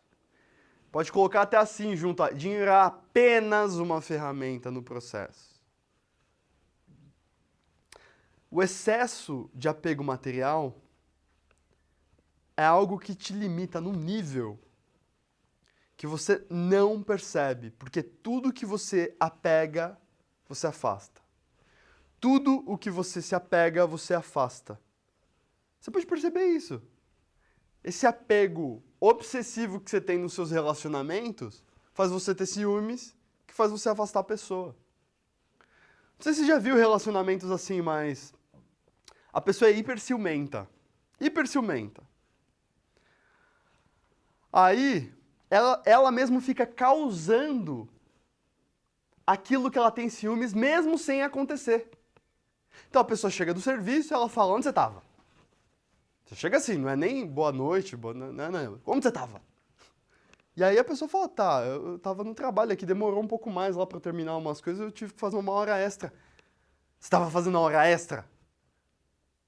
Pode colocar até assim junto. Dinheiro é apenas uma ferramenta no processo. O excesso de apego material é algo que te limita num nível que você não percebe, porque tudo que você apega, você afasta. Tudo o que você se apega, você afasta. Você pode perceber isso. Esse apego obsessivo que você tem nos seus relacionamentos faz você ter ciúmes, que faz você afastar a pessoa. Não sei se você já viu relacionamentos assim, mas a pessoa é hiper ciumenta. Hiper ciumenta. Aí, ela mesmo fica causando aquilo que ela tem ciúmes, mesmo sem acontecer. Então a pessoa chega do serviço e ela fala, onde você estava? Você chega assim, não é nem boa noite, não. Onde você estava? E aí a pessoa fala, tá, eu estava no trabalho aqui, demorou um pouco mais lá para eu terminar umas coisas, eu tive que fazer uma hora extra. Você estava fazendo uma hora extra?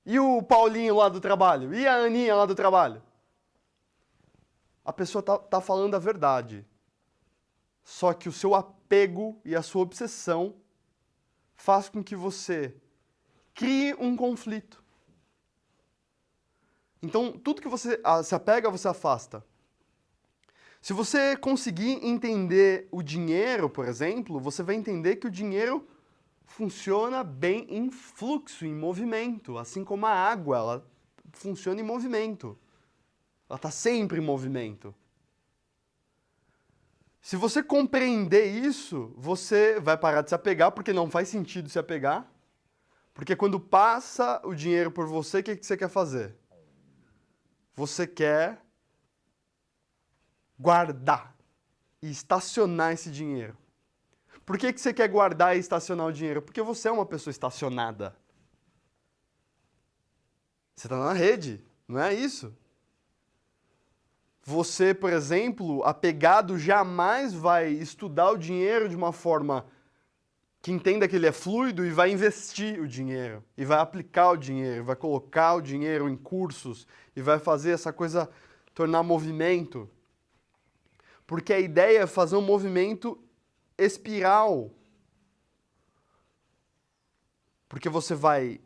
E o Paulinho lá do trabalho? E a Aninha lá do trabalho? A pessoa tá falando a verdade. Só que o seu apego e a sua obsessão faz com que você crie um conflito. Então, tudo que você se apega, você afasta. Se você conseguir entender o dinheiro, por exemplo, você vai entender que o dinheiro funciona bem em fluxo, em movimento, assim como a água, ela funciona em movimento. Ela está sempre em movimento. Se você compreender isso, você vai parar de se apegar, porque não faz sentido se apegar. Porque quando passa o dinheiro por você, o que você quer fazer? você quer guardar e estacionar esse dinheiro. Por que você quer guardar e estacionar o dinheiro? Porque você é uma pessoa estacionada. Você está na rede, não é isso? Você, por exemplo, apegado, jamais vai estudar o dinheiro de uma forma que entenda que ele é fluido e vai investir o dinheiro, e vai aplicar o dinheiro, vai colocar o dinheiro em cursos, e vai fazer essa coisa tornar movimento. Porque a ideia é fazer um movimento espiral. Porque você vai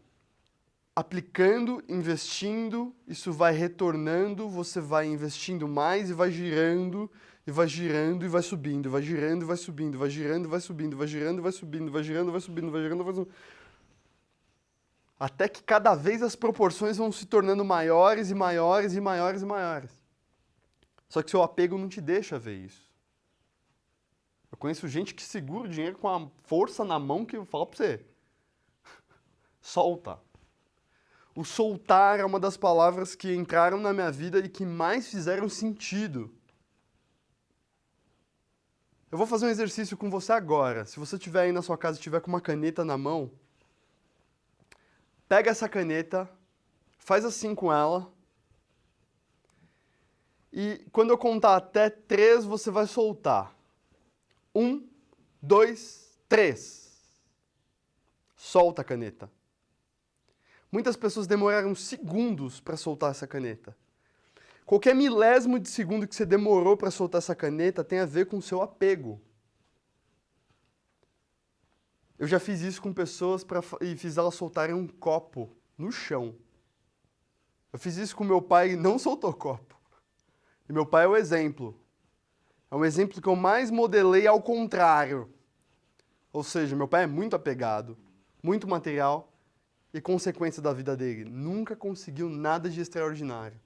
aplicando, investindo, isso vai retornando, você vai investindo mais e vai girando, e vai girando e vai subindo, vai girando e vai subindo, vai girando e vai subindo, vai girando e vai subindo, vai girando e vai subindo, vai girando e vai subindo. Até que cada vez as proporções vão se tornando maiores e maiores e maiores e maiores. Só que seu apego não te deixa ver isso. Eu conheço gente que segura o dinheiro com a força na mão que eu falo pra você. Solta. O soltar é uma das palavras que entraram na minha vida e que mais fizeram sentido. Eu vou fazer um exercício com você agora. Se você estiver aí na sua casa e estiver com uma caneta na mão, pega essa caneta, faz assim com ela, e quando eu contar até 3, você vai soltar. 1, 2, 3. Solta a caneta. Muitas pessoas demoraram segundos para soltar essa caneta. Qualquer milésimo de segundo que você demorou para soltar essa caneta tem a ver com o seu apego. Eu já fiz isso com pessoas e fiz elas soltarem um copo no chão. Eu fiz isso com meu pai e não soltou copo. E meu pai é o exemplo. É um exemplo que eu mais modelei ao contrário. Ou seja, meu pai é muito apegado, muito material, e consequência da vida dele, nunca conseguiu nada de extraordinário.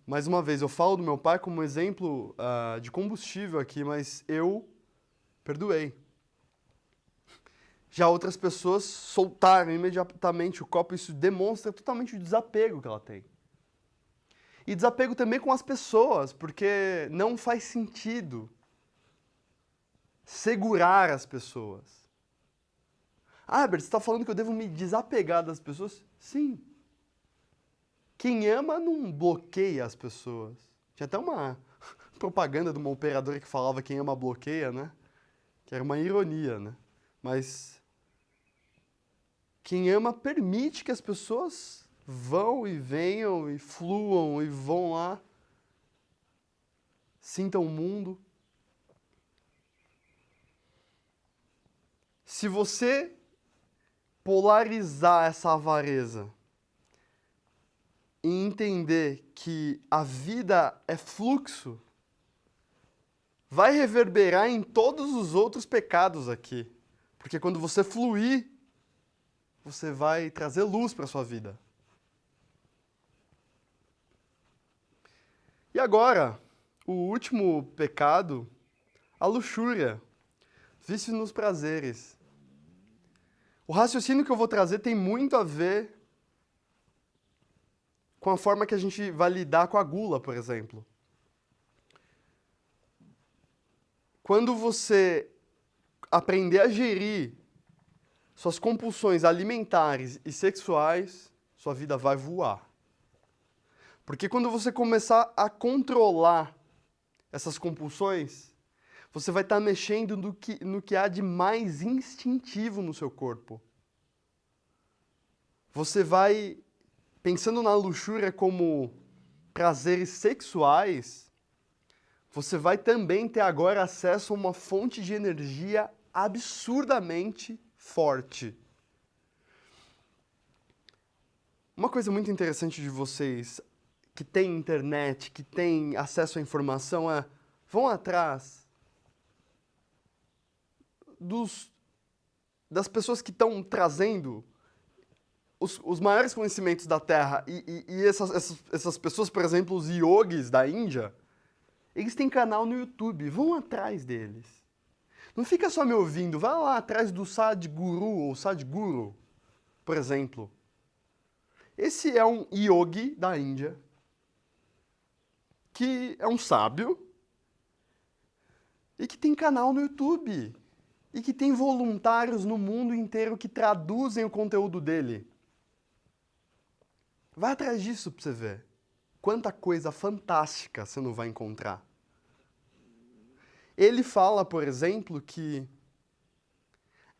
Mais uma vez, eu falo do meu pai como exemplo de combustível aqui, mas eu perdoei. Já outras pessoas soltaram imediatamente o copo, isso demonstra totalmente o desapego que ela tem. E desapego também com as pessoas, porque não faz sentido segurar as pessoas. Ah, Herbert, você está falando que eu devo me desapegar das pessoas? Sim. Quem ama não bloqueia as pessoas. Tinha até uma propaganda de uma operadora que falava quem ama bloqueia, né? Que era uma ironia, né? Mas quem ama permite que as pessoas vão e venham e fluam e vão lá, sintam o mundo. Se você polarizar essa avareza e entender que a vida é fluxo, vai reverberar em todos os outros pecados aqui. Porque quando você fluir, você vai trazer luz para a sua vida. E agora, o último pecado, a luxúria, vício nos prazeres. O raciocínio que eu vou trazer tem muito a ver com a forma que a gente vai lidar com a gula, por exemplo. Quando você aprender a gerir suas compulsões alimentares e sexuais, sua vida vai voar. Porque quando você começar a controlar essas compulsões, você vai estar mexendo no que há de mais instintivo no seu corpo. Você vai, pensando na luxúria como prazeres sexuais, você vai também ter agora acesso a uma fonte de energia absurdamente forte. Uma coisa muito interessante de vocês que têm internet, que têm acesso à informação, vão atrás das pessoas que estão trazendo os maiores conhecimentos da Terra. E essas pessoas, por exemplo, os yogis da Índia, eles têm canal no YouTube, vão atrás deles. Não fica só me ouvindo, vai lá atrás do Sadhguru ou Sadhguru, por exemplo. Esse é um yogi da Índia, que é um sábio e que tem canal no YouTube e que tem voluntários no mundo inteiro que traduzem o conteúdo dele. Vai atrás disso pra você ver. Quanta coisa fantástica você não vai encontrar. Ele fala, por exemplo, que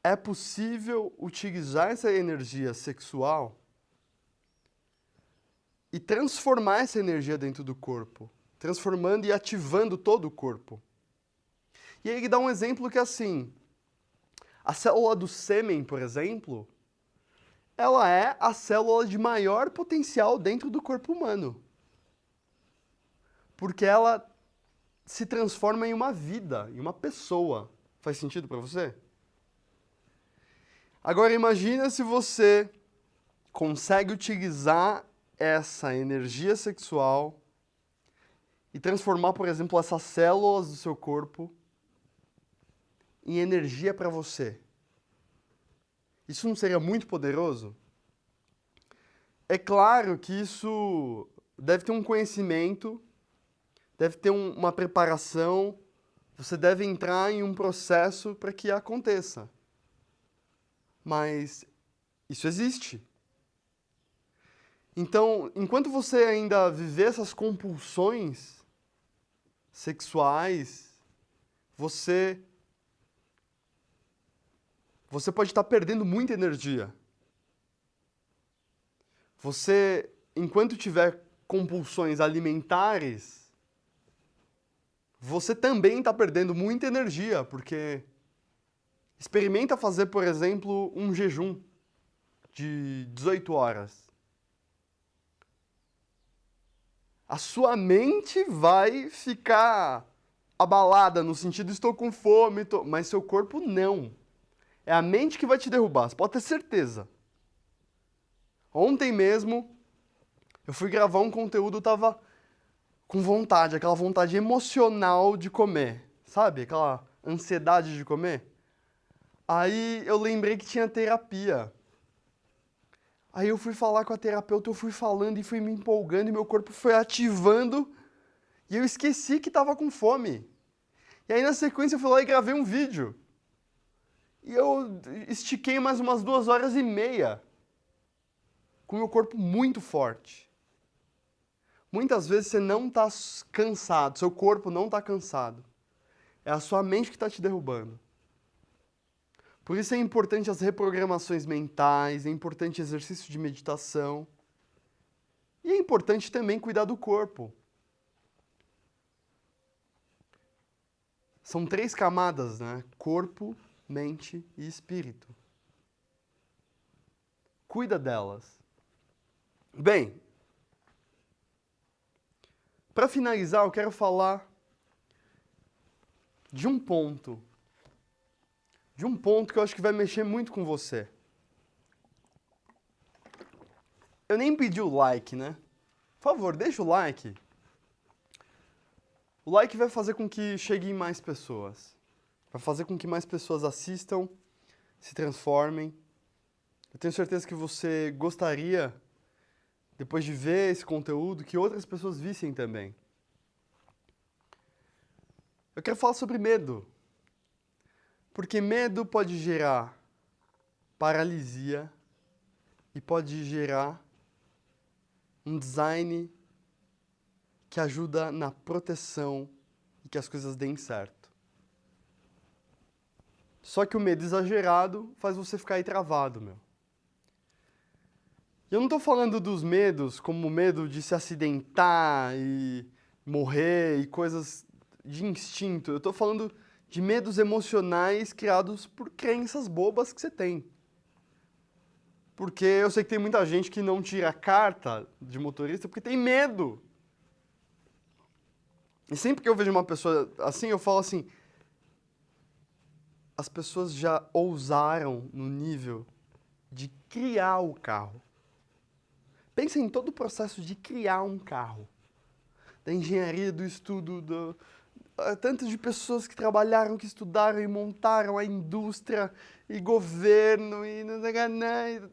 é possível utilizar essa energia sexual e transformar essa energia dentro do corpo, transformando e ativando todo o corpo. E aí ele dá um exemplo que é assim, a célula do sêmen, por exemplo, ela é a célula de maior potencial dentro do corpo humano. Porque ela se transforma em uma vida, em uma pessoa. Faz sentido para você? Agora imagina se você consegue utilizar essa energia sexual e transformar, por exemplo, essas células do seu corpo em energia para você. Isso não seria muito poderoso? É claro que isso deve ter um conhecimento, deve ter uma preparação, você deve entrar em um processo para que aconteça. Mas isso existe. Então, enquanto você ainda viver essas compulsões sexuais, você pode estar perdendo muita energia. Você, enquanto tiver compulsões alimentares, você também está perdendo muita energia, porque experimenta fazer, por exemplo, um jejum de 18 horas. A sua mente vai ficar abalada, no sentido, estou com fome, mas seu corpo não. É a mente que vai te derrubar, você pode ter certeza. Ontem mesmo, eu fui gravar um conteúdo, eu tava com vontade, aquela vontade emocional de comer, sabe? Aquela ansiedade de comer. Aí eu lembrei que tinha terapia. Aí eu fui falar com a terapeuta, eu fui falando e fui me empolgando e meu corpo foi ativando e eu esqueci que estava com fome. E aí na sequência eu fui lá e gravei um vídeo. E eu estiquei mais umas 2 horas e meia com o meu corpo muito forte. Muitas vezes você não está cansado, seu corpo não está cansado. É a sua mente que está te derrubando. Por isso é importante as reprogramações mentais, é importante exercício de meditação. E é importante também cuidar do corpo. São 3 camadas, né? Corpo, mente e espírito. Cuida delas. Bem, para finalizar, eu quero falar de um ponto que eu acho que vai mexer muito com você. Eu nem pedi o like, né? Por favor, deixa o like. O like vai fazer com que cheguem mais pessoas. Vai fazer com que mais pessoas assistam, se transformem. Eu tenho certeza que você gostaria, depois de ver esse conteúdo, que outras pessoas vissem também. Eu quero falar sobre medo. Porque medo pode gerar paralisia e pode gerar um design que ajuda na proteção e que as coisas deem certo. Só que o medo exagerado faz você ficar aí travado, meu. E eu não estou falando dos medos como o medo de se acidentar e morrer e coisas de instinto. Eu estou falando de medos emocionais criados por crenças bobas que você tem. Porque eu sei que tem muita gente que não tira a carta de motorista porque tem medo. E sempre que eu vejo uma pessoa assim, eu falo assim, as pessoas já ousaram no nível de criar o carro. Pensa em todo o processo de criar um carro. Da engenharia, do estudo, tanto de pessoas que trabalharam, que estudaram e montaram a indústria, e governo, e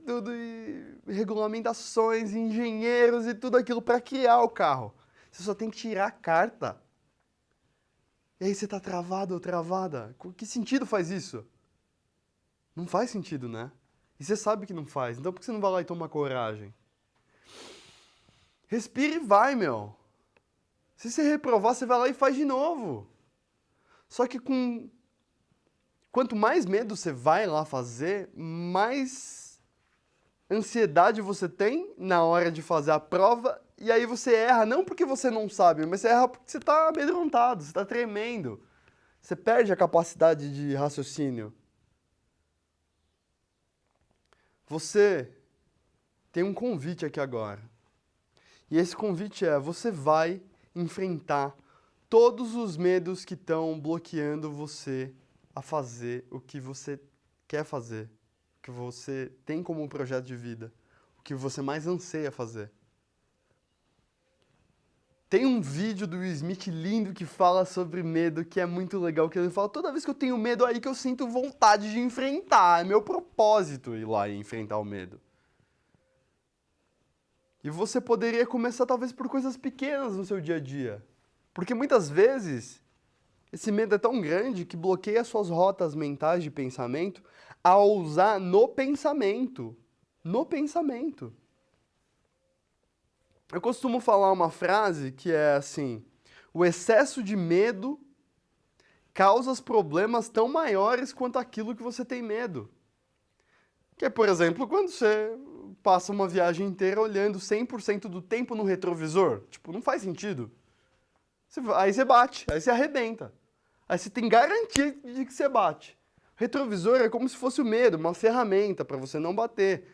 tudo, e regulamentações, e engenheiros e tudo aquilo para criar o carro. Você só tem que tirar a carta. E aí você tá travado ou travada. Que sentido faz isso? Não faz sentido, né? E você sabe que não faz. Então por que você não vai lá e toma coragem? Respira e vai, meu. Se você reprovar, você vai lá e faz de novo. Só que quanto mais medo você vai lá fazer, mais ansiedade você tem na hora de fazer a prova, e aí você erra, não porque você não sabe, mas você erra porque você está amedrontado, você está tremendo. Você perde a capacidade de raciocínio. Você tem um convite aqui agora. E esse convite é: você vai enfrentar todos os medos que estão bloqueando você a fazer o que você quer fazer, o que você tem como um projeto de vida, o que você mais anseia fazer. Tem um vídeo do Will Smith lindo que fala sobre medo, que é muito legal, que ele fala: toda vez que eu tenho medo aí que eu sinto vontade de enfrentar, é meu propósito ir lá e enfrentar o medo. E você poderia começar talvez por coisas pequenas no seu dia a dia. Porque muitas vezes esse medo é tão grande que bloqueia suas rotas mentais de pensamento a usar no pensamento. No pensamento. Eu costumo falar uma frase que é assim: o excesso de medo causa problemas tão maiores quanto aquilo que você tem medo. Que é, por exemplo, quando você passa uma viagem inteira olhando 100% do tempo no retrovisor. Tipo, não faz sentido. Aí você bate, aí você arrebenta. Aí você tem garantia de que você bate. O retrovisor é como se fosse o medo, uma ferramenta para você não bater.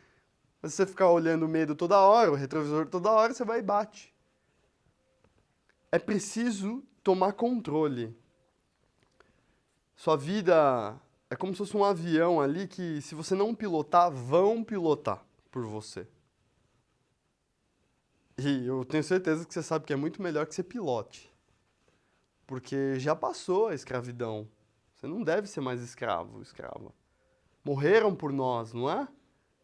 Mas se você ficar olhando o medo toda hora, o retrovisor toda hora, você vai e bate. É preciso tomar controle. Sua vida é como se fosse um avião ali que, se você não pilotar, vão pilotar por você. E eu tenho certeza que você sabe que é muito melhor que você pilote. Porque já passou a escravidão. Você não deve ser mais escravo, escrava. Morreram por nós, não é?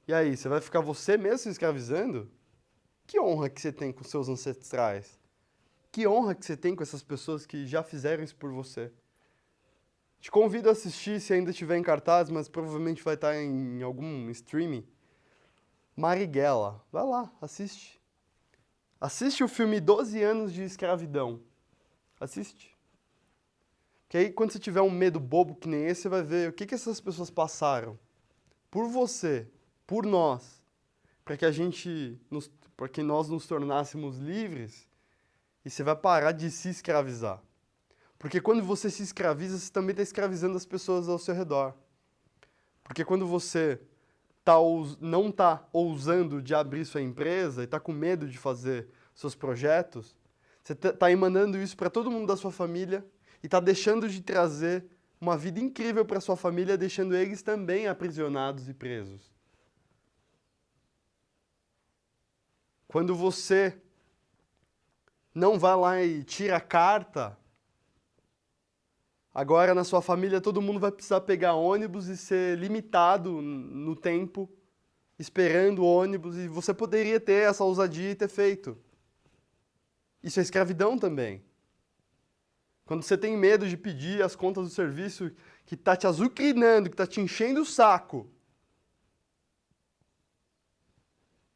E aí, você vai ficar você mesmo se escravizando? Que honra que você tem com seus ancestrais? Que honra que você tem com essas pessoas que já fizeram isso por você? Te convido a assistir, se ainda estiver em cartaz, mas provavelmente vai estar em algum streaming. Marighella. Vai lá, assiste. Assiste o filme 12 anos de escravidão. Assiste. Que aí, quando você tiver um medo bobo que nem esse, você vai ver o que essas pessoas passaram. Por você, por nós, para que nós nos tornássemos livres, e você vai parar de se escravizar. Porque quando você se escraviza, você também está escravizando as pessoas ao seu redor. Porque quando você não está ousando de abrir sua empresa e está com medo de fazer seus projetos, você está emanando isso para todo mundo da sua família e está deixando de trazer uma vida incrível para sua família, deixando eles também aprisionados e presos. Quando você não vai lá e tira a carta, agora na sua família todo mundo vai precisar pegar ônibus e ser limitado no tempo, esperando o ônibus, e você poderia ter essa ousadia e ter feito. Isso é escravidão também. Quando você tem medo de pedir as contas do serviço que está te azucrinando, que está te enchendo o saco,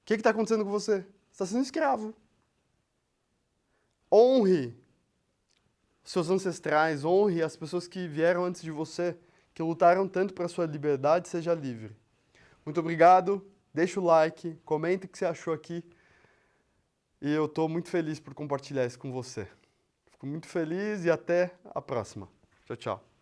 o que está acontecendo com você? Você está sendo escravo. Honre seus ancestrais, honre as pessoas que vieram antes de você, que lutaram tanto para a sua liberdade, seja livre. Muito obrigado, deixa o like, comenta o que você achou aqui, e eu estou muito feliz por compartilhar isso com você. Fico muito feliz e até a próxima. Tchau, tchau.